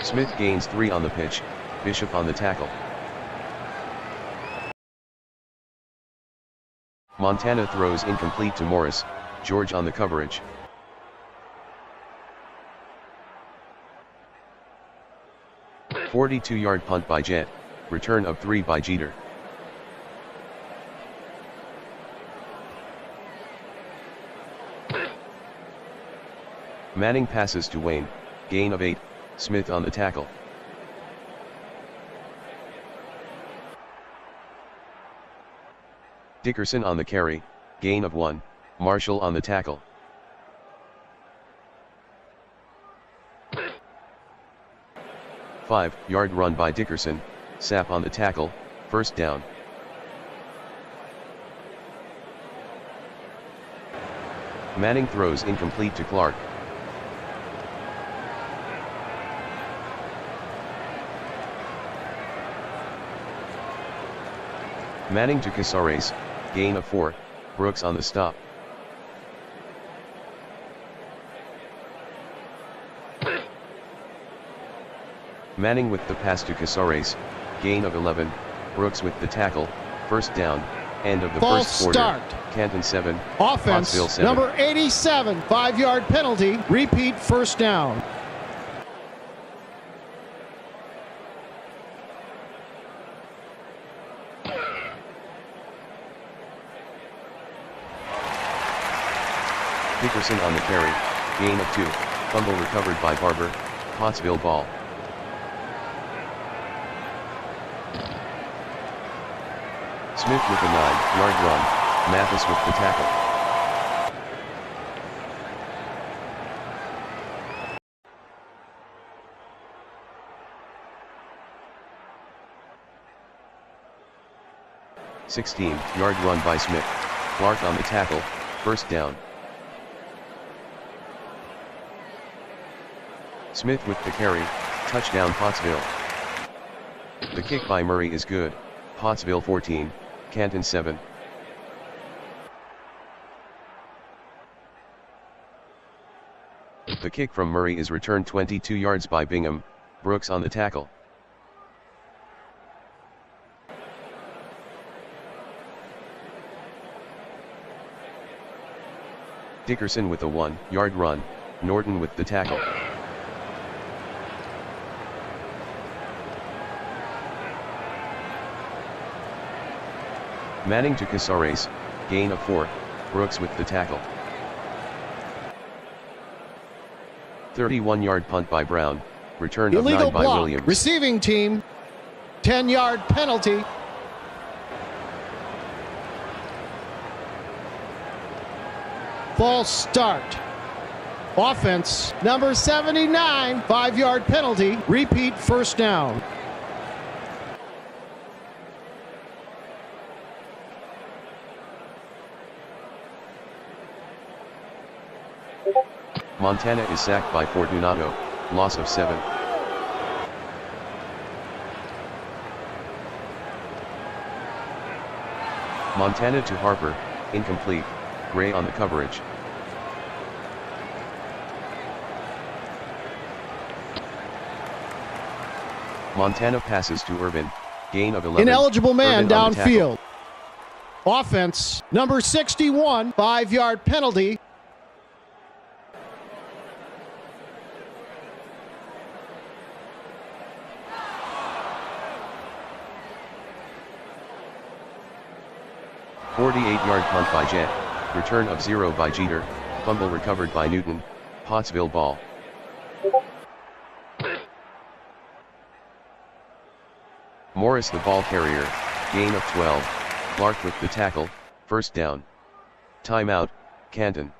Smith gains 3 on the pitch, Bishop on the tackle. Montana throws incomplete to Morris, George on the coverage. A 42-yard punt by Jet, return of 3 by Jeter. Manning passes to Wayne, gain of 8, Smith on the tackle. Dickerson on the carry, gain of 1, Marshall on the tackle. Five-yard run by Dickerson, Sapp on the tackle, first down. Manning throws incomplete to Clark. Manning to Casares, gain of 4, Brooks on the stop. Manning with the pass to Casares, gain of 11, Brooks with the tackle, first down, end of the first quarter. Start. Canton 7, Offense, Pottsville 7. number 87, 5-yard penalty, repeat first down. Dickerson on the carry, gain of 2, fumble recovered by Barber, Pottsville ball. Smith with a 9-yard run, Mathis with the tackle. 16-yard run by Smith. Clark on the tackle, first down. Smith with the carry, touchdown Pottsville. The kick by Murray is good, Pottsville 14, Canton 7. The kick from Murray is returned 22 yards by Bingham, Brooks on the tackle. Dickerson with a 1-yard run, Norton with the tackle. Manning to Casares, gain of 4, Brooks with the tackle. 31-yard punt by Brown, return of 9 by block. Williams. Receiving team, 10-yard penalty. False start. Offense, number 79, 5-yard penalty. Repeat first down. Montana is sacked by Fortunato, loss of 7. Montana to Harper, incomplete, Gray on the coverage. Montana passes to Urban, gain of 11. Ineligible man Urban on the tackle. downfield. Offense, number 61, 5-yard penalty. Yard punt by Jet, return of 0 by Jeter, fumble recovered by Newton, Pottsville ball. Morris the ball carrier, gain of 12, Clark with the tackle, first down. Timeout, Canton.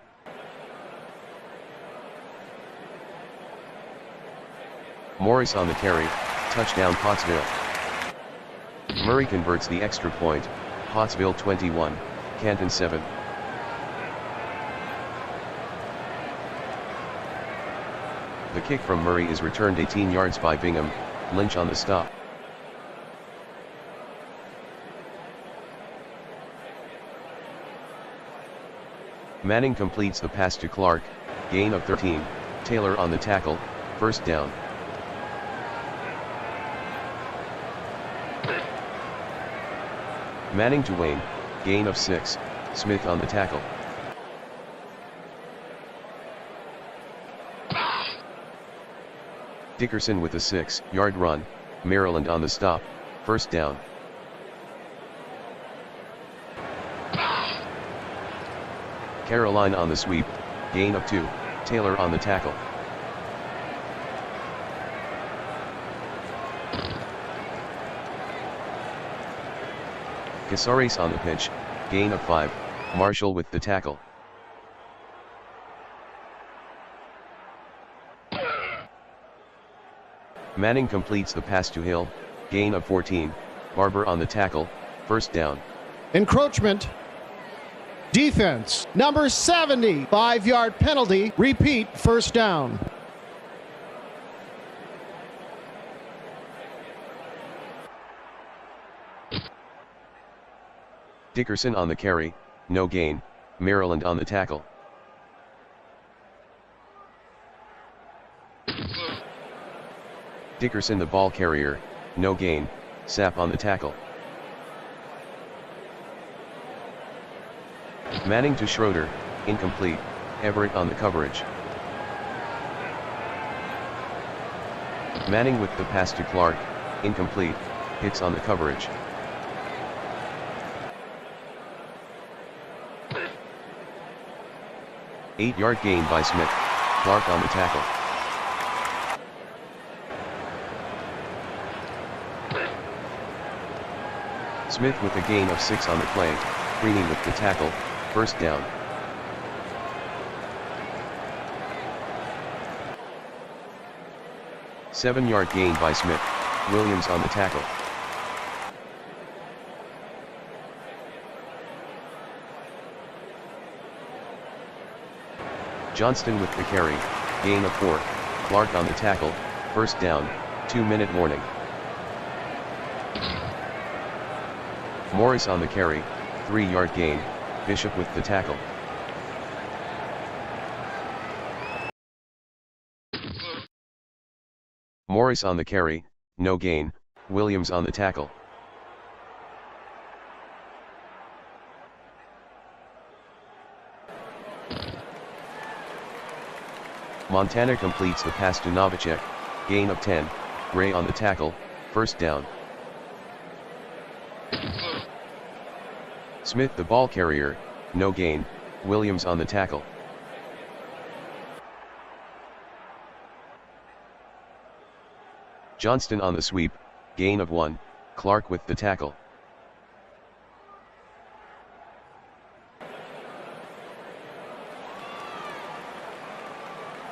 Morris on the carry, touchdown Pottsville. Murray converts the extra point, Pottsville 21, Canton 7. The kick from Murray is returned 18 yards by Bingham, Lynch on the stop. Manning completes the pass to Clark, gain of 13, Taylor on the tackle, first down. Manning to Wayne, gain of 6, Smith on the tackle. Dickerson with a 6-yard run, Maryland on the stop, first down. Caroline on the sweep, gain of 2, Taylor on the tackle. Casares on the pitch, gain of 5, Marshall with the tackle. Manning completes the pass to Hill, gain of 14, Barber on the tackle, first down. Encroachment. Defense, number 70, 5-yard penalty, repeat first down. Dickerson on the carry, no gain, Maryland on the tackle. Dickerson the ball carrier, no gain, Sapp on the tackle. Manning to Schroeder, incomplete, Everett on the coverage. Manning with the pass to Clark, incomplete, Hicks on the coverage. Eight-yard gain by Smith, Clark on the tackle. Smith with a gain of 6 on the play, Freeney with the tackle, first down. Seven-yard gain by Smith, Williams on the tackle. Johnston with the carry, gain of 4, Clark on the tackle, first down, 2-minute warning. Morris on the carry, 3-yard gain, Bishop with the tackle. Morris on the carry, no gain, Williams on the tackle. Montana completes the pass to Novacek, gain of 10, Ray on the tackle, first down. Smith the ball carrier, no gain, Williams on the tackle. Johnston on the sweep, gain of 1, Clark with the tackle.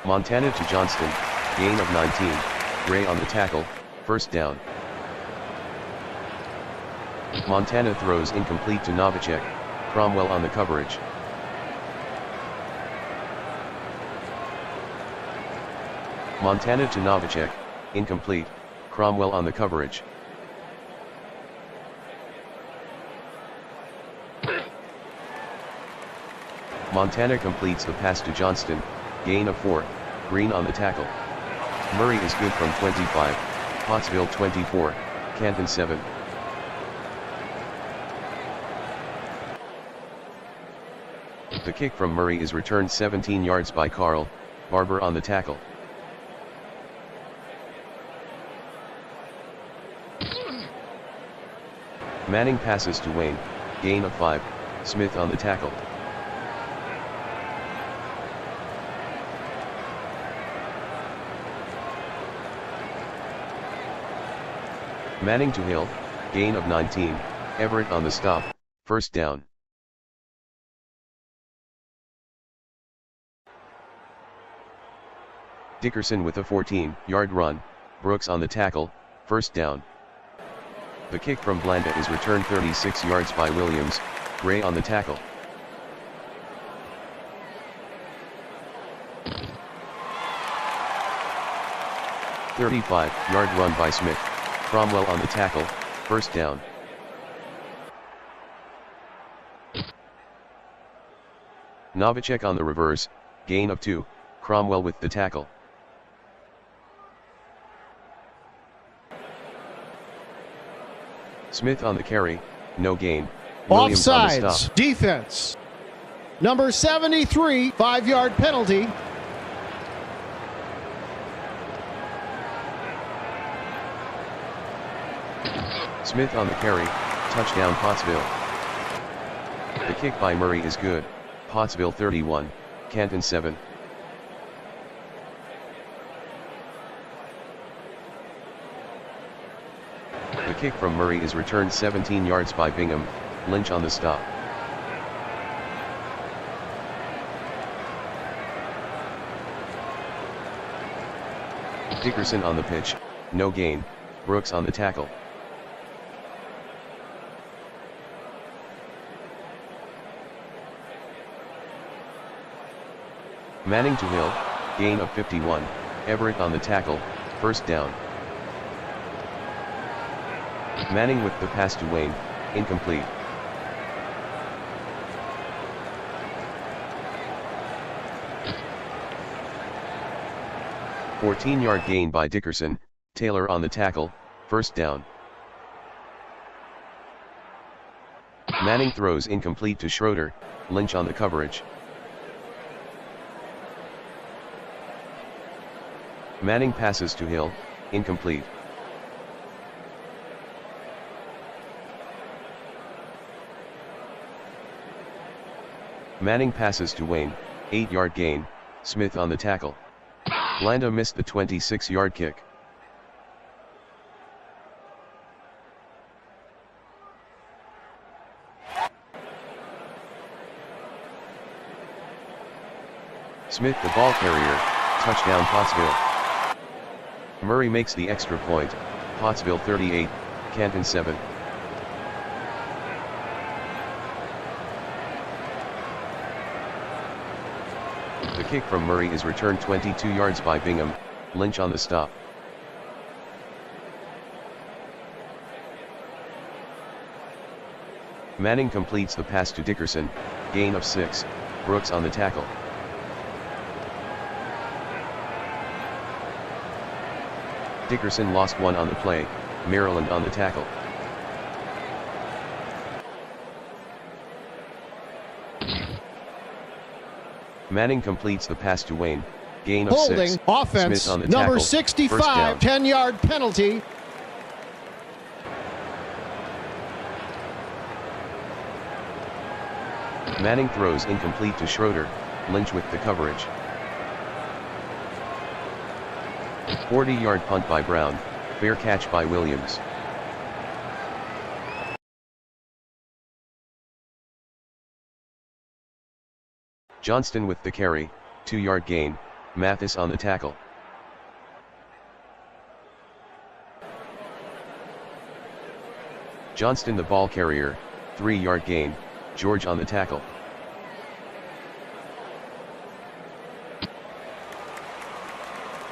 Montana to Johnston, gain of 19, Ray on the tackle, first down. Montana throws incomplete to Novacek, Cromwell on the coverage. Montana to Novacek, incomplete, Cromwell on the coverage. Montana completes the pass to Johnston, gain of 4, Green on the tackle. Murray is good from 25, Pottsville 24, Canton 7. The kick from Murray is returned 17 yards by Carl, Barber on the tackle. Manning passes to Wayne, gain of 5, Smith on the tackle. Manning to Hill, gain of 19, Everett on the stop, first down. Dickerson with a 14-yard run, Brooks on the tackle, first down. The kick from Blanda is returned 36 yards by Williams, Gray on the tackle. "35-yard run by Smith, Cromwell on the tackle, first down. Novacek on the reverse, gain of 2, Cromwell with the tackle. Smith on the carry, no gain, Williams on the Offsides, stop. defense. Number 73, 5-yard penalty. Smith on the carry, touchdown Pottsville. The kick by Murray is good, Pottsville 31, Canton 7. The kick from Murray is returned 17 yards by Bingham, Lynch on the stop. Dickerson on the pitch, no gain, Brooks on the tackle. Manning to Hill, gain of 51, Everett on the tackle, first down. Manning with the pass to Wayne, incomplete. A 14-yard gain by Dickerson, Taylor on the tackle, first down. Manning throws incomplete to Schroeder, Lynch on the coverage. Manning passes to Hill, incomplete. Manning passes to Wayne, 8-yard gain, Smith on the tackle. Blanda missed the 26-yard kick. Smith the ball carrier, touchdown Pottsville. Murray makes the extra point, Pottsville 38, Canton 7. The kick from Murray is returned 22 yards by Bingham, Lynch on the stop. Manning completes the pass to Dickerson, gain of 6, Brooks on the tackle. Dickerson lost 1 on the play, Maryland on the tackle. Manning completes the pass to Wayne, gain of 6, Holding, offense, Smith on the number tackle, 65, 10-yard penalty. Manning throws incomplete to Schroeder, Lynch with the coverage. 40-yard punt by Brown, fair catch by Williams. Johnston with the carry, 2-yard gain, Mathis on the tackle. Johnston the ball carrier, 3-yard gain, George on the tackle.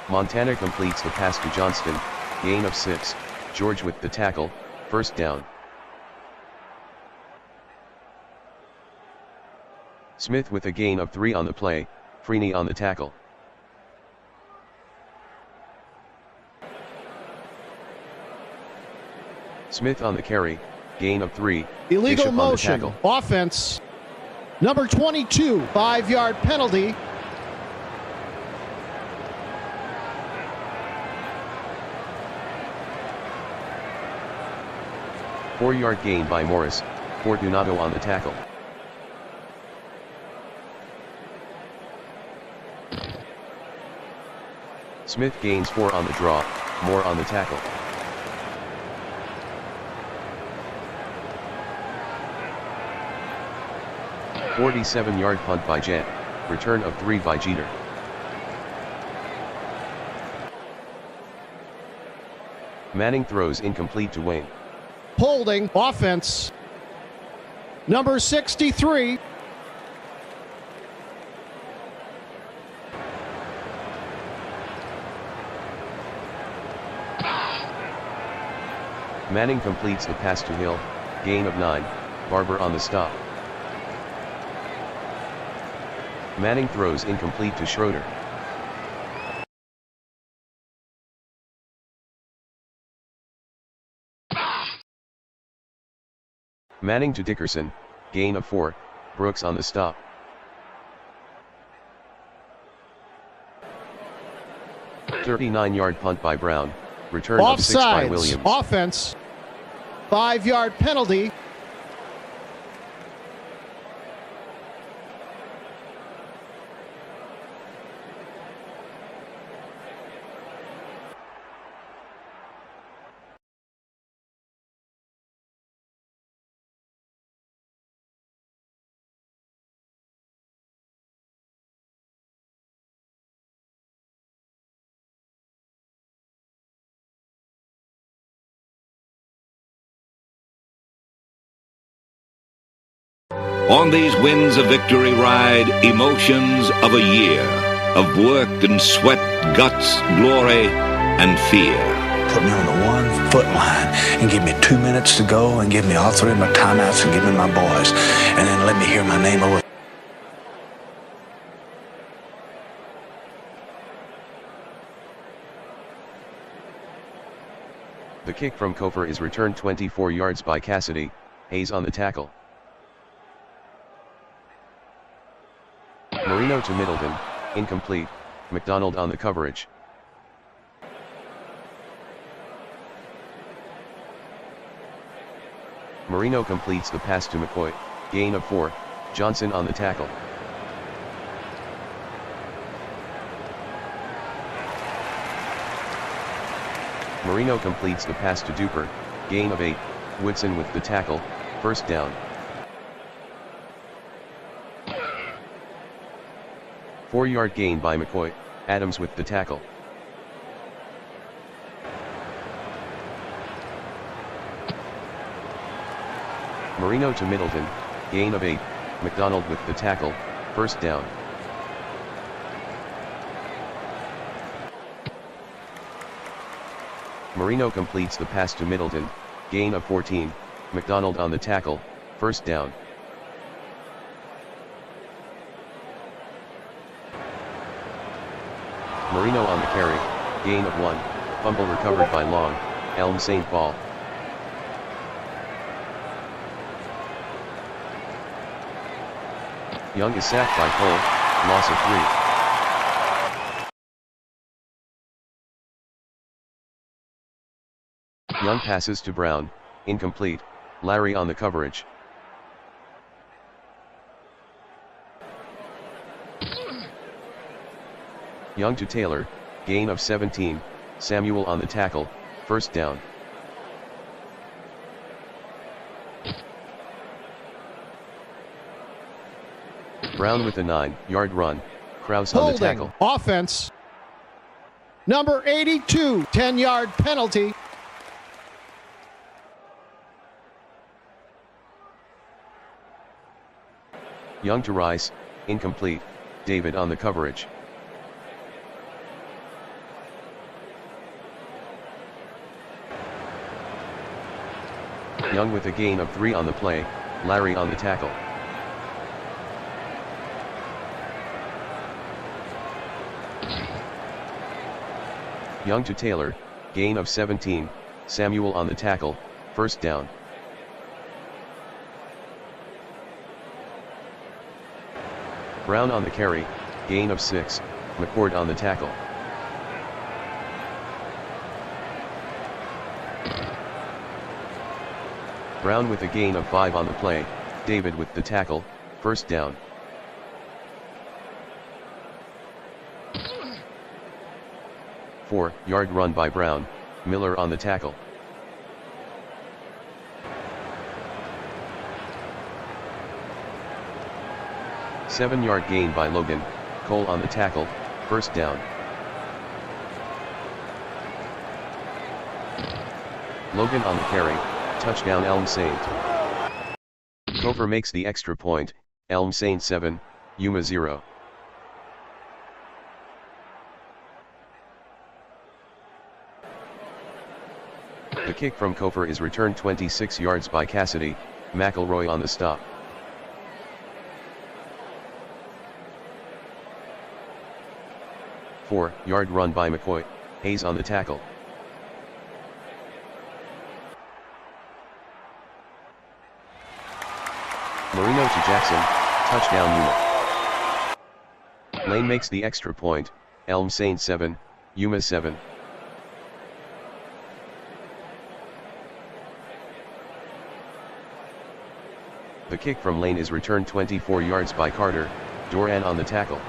Montana completes the pass to Johnston, gain of 6, George with the tackle, first down. Smith with a gain of 3 on the play, Freeney on the tackle. Smith on the carry, gain of 3, Illegal Bishop motion, on the tackle. offense, number 22, 5-yard penalty. Four-yard gain by Morris, Fortunato on the tackle. Smith gains 4 on the draw, Moore on the tackle. A 47-yard punt by Jet, return of 3 by Jeter. Manning throws incomplete to Wayne. Holding, offense, number 63. Manning completes the pass to Hill, gain of 9, Barber on the stop. Manning throws incomplete to Schroeder. Manning to Dickerson, gain of 4, Brooks on the stop. A 39-yard punt by Brown, return of 6 by Williams. Offense, 5-yard penalty. On these winds of victory ride emotions of a year of work and sweat, guts, glory, and fear. Put me on the 1 foot line and give me 2 minutes to go and give me all 3 of my timeouts and give me my boys. And then let me hear my name over. The kick from Kofor is returned 24 yards by Cassidy, Hayes on the tackle. Marino to Middleton, incomplete, McDonald on the coverage. Marino completes the pass to McCoy, gain of 4, Johnson on the tackle. Marino completes the pass to Duper, gain of 8, Woodson with the tackle, first down. 4-yard gain by McCoy, Adams with the tackle. Marino to Middleton, gain of 8, McDonald with the tackle, first down. Marino completes the pass to Middleton, gain of 14, McDonald on the tackle, first down. Marino on the carry, gain of 1, fumble recovered by Long, Elm Saint ball. Young is sacked by Cole, loss of 3. Young passes to Brown, incomplete, Larry on the coverage. Young to Taylor, gain of 17, Samuel on the tackle, first down. Brown with a 9-yard run, Krause on the tackle. Offense. Number 82, 10-yard penalty. Young to Rice, incomplete, David on the coverage. Young with a gain of 3 on the play, Larry on the tackle. Young to Taylor, gain of 17, Samuel on the tackle, first down. Brown on the carry, gain of 6, McCord on the tackle. Brown with a gain of 5 on the play, David with the tackle, first down. Four-yard run by Brown, Miller on the tackle. Seven-yard gain by Logan, Cole on the tackle, first down. Logan on the carry, touchdown Elm Saint. Kofor makes the extra point, Elm Saint 7, Yuma 0. The kick from Kofor is returned 26 yards by Cassidy, McElroy on the stop. Four-yard run by McCoy, Hayes on the tackle. Marino to Jackson, touchdown Yuma. Lane makes the extra point, Elm Saint 7, Yuma 7. The kick from Lane is returned 24 yards by Carter, Doran on the tackle.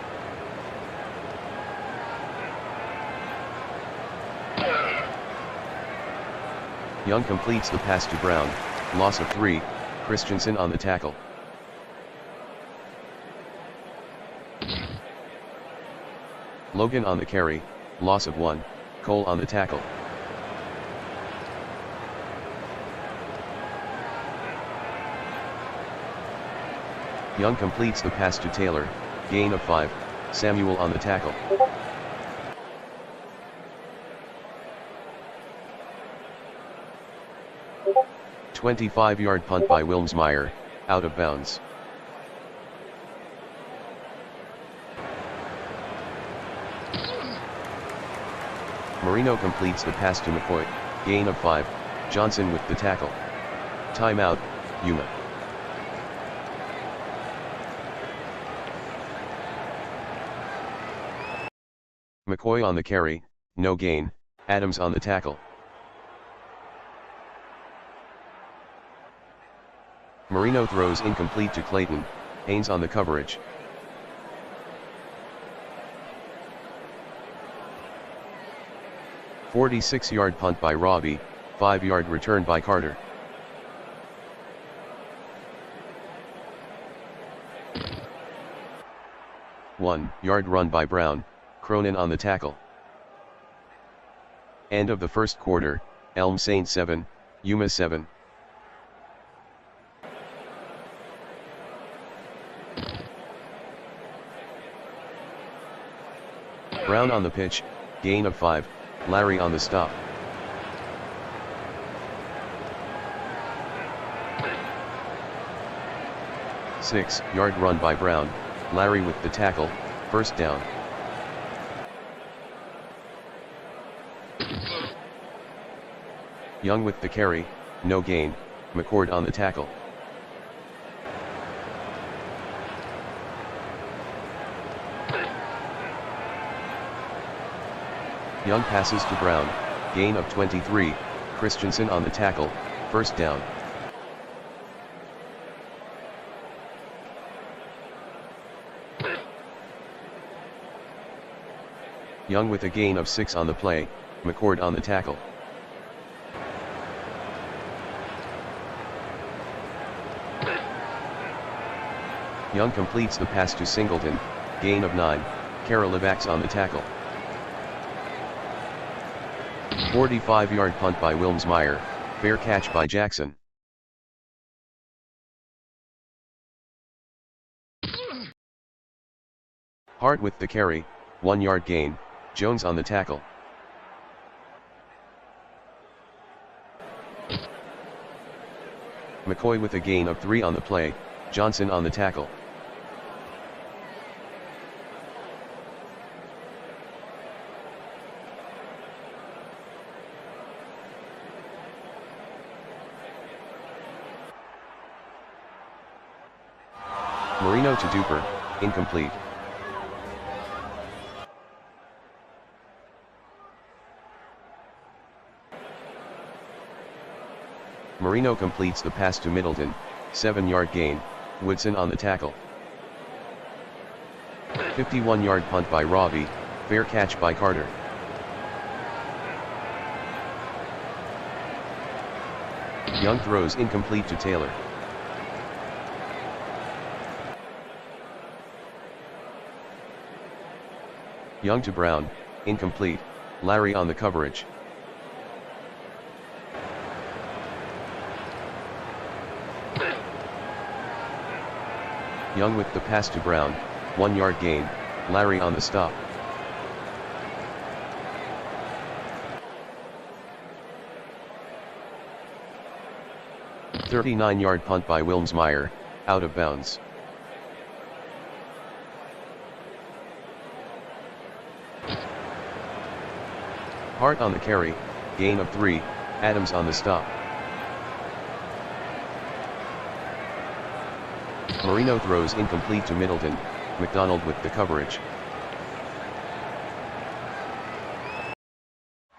Young completes the pass to Brown, loss of 3, Christensen on the tackle. Logan on the carry, loss of 1, Cole on the tackle. Young completes the pass to Taylor, gain of 5, Samuel on the tackle. A 25-yard punt by Wilmsmeyer, out of bounds. Marino completes the pass to McCoy, gain of 5, Johnson with the tackle. Timeout, Yuma. McCoy on the carry, no gain, Adams on the tackle. Marino throws incomplete to Clayton, Haynes on the coverage. A 46-yard punt by Robbie, 5-yard return by Carter. A 1-yard run by Brown, Cronin on the tackle. End of the first quarter, Elm Saint 7, Yuma 7. Brown on the pitch, gain of 5, Larry on the stop. 6-yard run by Brown, Larry with the tackle, first down. Young with the carry, no gain, McCord on the tackle. Young passes to Brown, gain of 23, Christensen on the tackle, first down. Young with a gain of 6 on the play, McCord on the tackle. Young completes the pass to Singleton, gain of 9, Karolivaks on the tackle. 45-yard punt by Wilmsmeyer, fair catch by Jackson. Hart with the carry, 1-yard gain, Jones on the tackle. McCoy with a gain of 3 on the play, Johnson on the tackle. Marino to Duper, incomplete. Marino completes the pass to Middleton, 7-yard gain, Woodson on the tackle. 51-yard punt by Robbie, fair catch by Carter. Young throws incomplete to Taylor. Young to Brown, incomplete, Larry on the coverage. Young with the pass to Brown, 1-yard gain, Larry on the stop. A 39-yard punt by Wilmsmeyer, out of bounds. Hart on the carry, gain of 3, Adams on the stop. Marino throws incomplete to Middleton, McDonald with the coverage.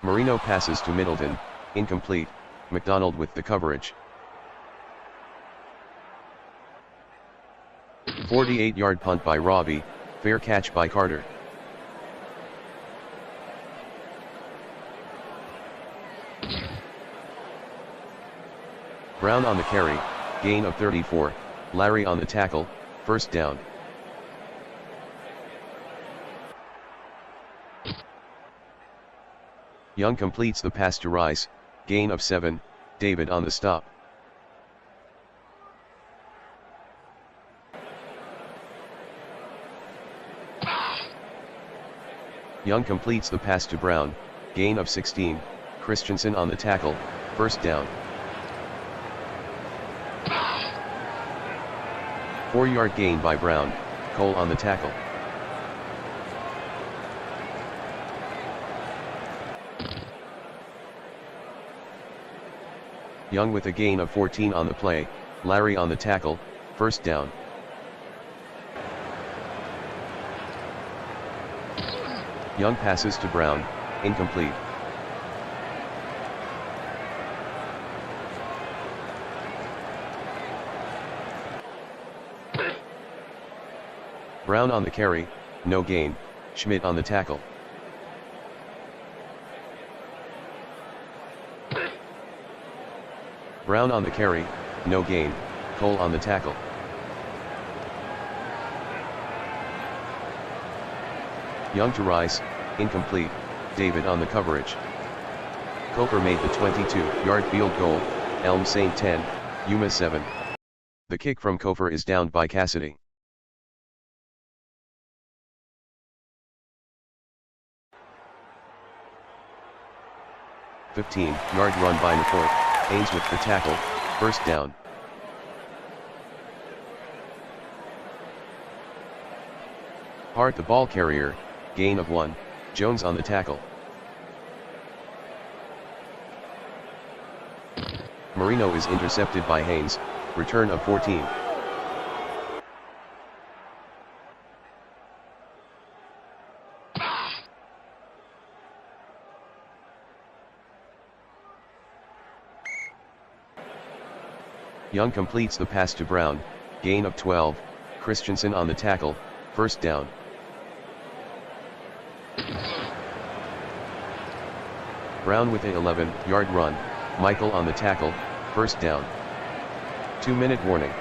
Marino passes to Middleton, incomplete, McDonald with the coverage. 48-yard punt by Robbie, fair catch by Carter. Brown on the carry, gain of 34, Larry on the tackle, first down. Young completes the pass to Rice, gain of 7, David on the stop. Young completes the pass to Brown, gain of 16, Christensen on the tackle, first down. 4-yard gain by Brown, Cole on the tackle. Young with a gain of 14 on the play, Larry on the tackle, first down. Young passes to Brown, incomplete. Brown on the carry, no gain, Schmidt on the tackle. Brown on the carry, no gain, Cole on the tackle. Young to Rice, incomplete, David on the coverage. Coker made the 22-yard field goal, Elm St. 10, Yuma 7. The kick from Cofer is downed by Cassidy. 15-yard run by McCourt, Haynes with the tackle, first down. Hart the ball carrier, gain of 1, Jones on the tackle. Marino is intercepted by Haynes, return of 14. Young completes the pass to Brown, gain of 12, Christensen on the tackle, first down. Brown with a 11-yard run, Michael on the tackle, first down. 2-minute warning.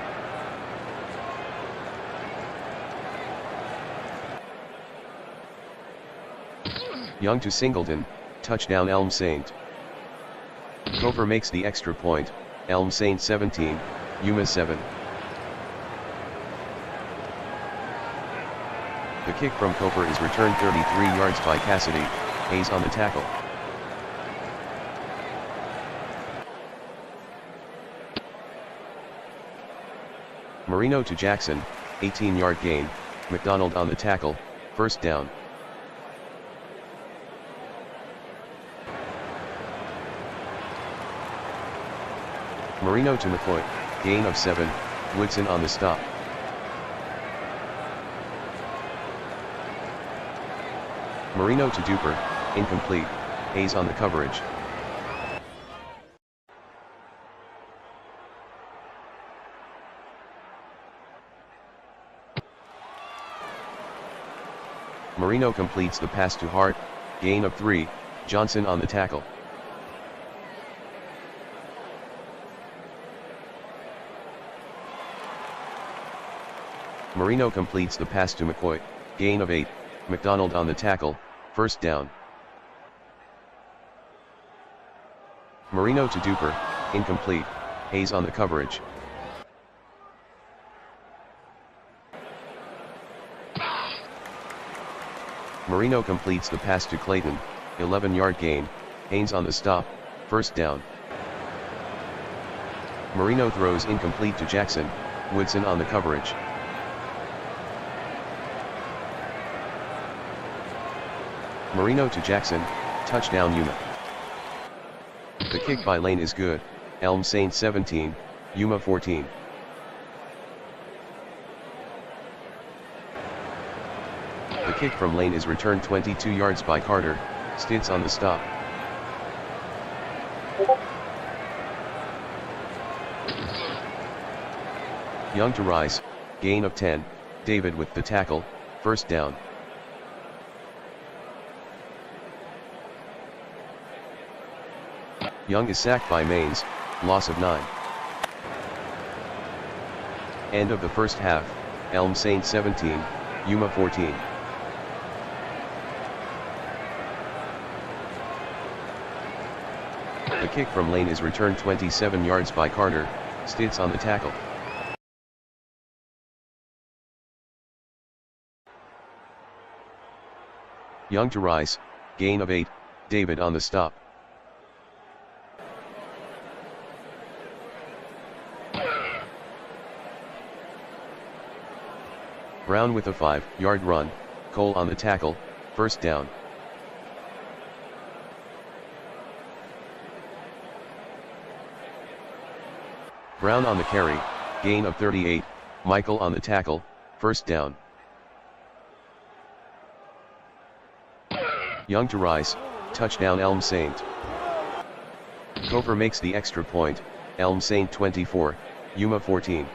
Young to Singleton, touchdown Elm Saint. Cofer makes the extra point, Elm Saint 17, Yuma 7. The kick from Cofer is returned 33 yards by Cassidy, Hayes on the tackle. Marino to Jackson, 18-yard gain, McDonald on the tackle, first down. Marino to McCoy, gain of 7, Woodson on the stop. Marino to Duper, incomplete, Hayes on the coverage. Marino completes the pass to Hart, gain of 3, Johnson on the tackle. Marino completes the pass to McCoy, gain of 8, McDonald on the tackle, first down. Marino to Duper, incomplete, Hayes on the coverage. Marino completes the pass to Clayton, 11-yard gain, Haynes on the stop, first down. Marino throws incomplete to Jackson, Woodson on the coverage. Marino to Jackson, touchdown Yuma. The kick by Lane is good, Elm Saint 17, Yuma 14. The kick from Lane is returned 22 yards by Carter, Stitz on the stop. Young to Rice, gain of 10, David with the tackle, first down. Young is sacked by Maines, loss of 9. End of the first half, Elm Saint 17, Yuma 14. The kick from Lane is returned 27 yards by Carter, Stitz on the tackle. Young to Rice, gain of 8, David on the stop. Brown with a 5-yard run, Cole on the tackle, first down. Brown on the carry, gain of 38, Michael on the tackle, first down. Young to Rice, touchdown Elm Saint. Cofer makes the extra point, Elm Saint 24, Yuma 14.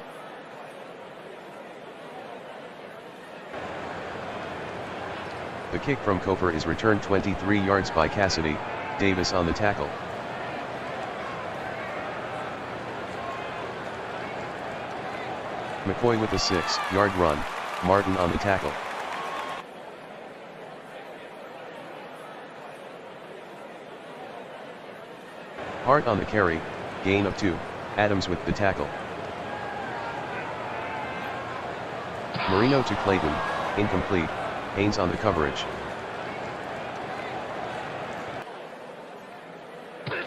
The kick from Cofer is returned 23 yards by Cassidy, Davis on the tackle. McCoy with a 6-yard run, Martin on the tackle. Hart on the carry, gain of 2, Adams with the tackle. Marino to Clayton, incomplete, Haynes on the coverage.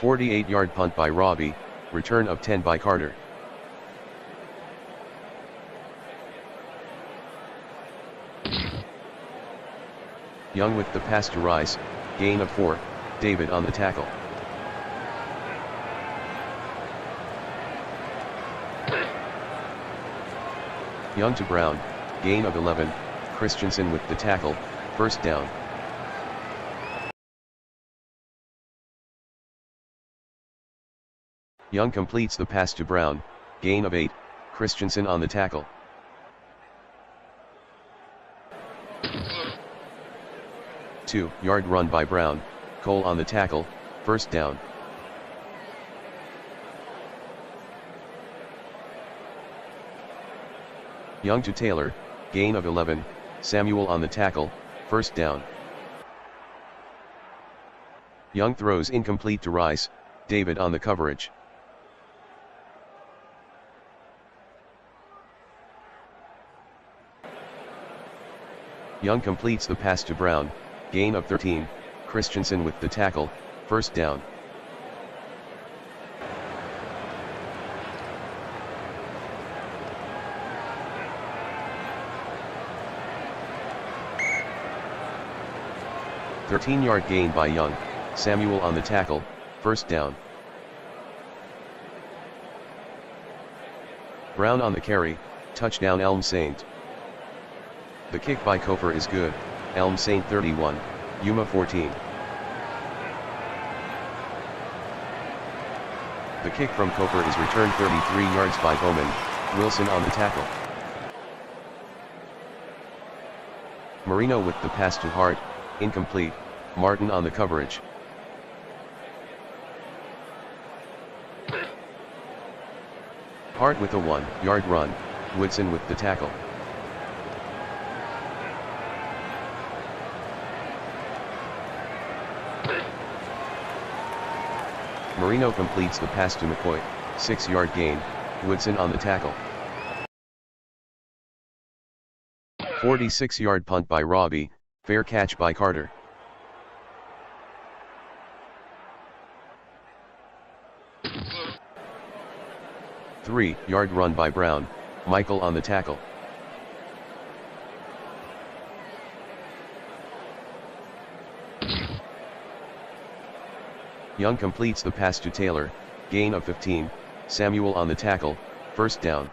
48-yard punt by Robbie, return of 10 by Carter. Young with the pass to Rice, gain of 4, David on the tackle. Young to Brown, gain of 11, Christensen with the tackle, first down. Young completes the pass to Brown, gain of 8, Christensen on the tackle. Two-yard run by Brown, Cole on the tackle, first down. Young to Taylor, gain of 11, Samuel on the tackle, first down. Young throws incomplete to Rice, David on the coverage. Young completes the pass to Brown, gain of 13, Christensen with the tackle, first down. Thirteen-yard gain by Young, Samuel on the tackle, first down. Brown on the carry, touchdown Elm Saint. The kick by Kofer is good, Elm Saint 31, Yuma 14. The kick from Kofer is returned 33 yards by Bowman, Wilson on the tackle. Marino with the pass to Hart, incomplete, Martin on the coverage. Hart with a 1-yard run, Woodson with the tackle. Marino completes the pass to McCoy, 6-yard gain, Woodson on the tackle. 46-yard punt by Robbie, fair catch by Carter. Three-yard run by Brown, Michael on the tackle. Young completes the pass to Taylor, gain of 15, Samuel on the tackle, first down.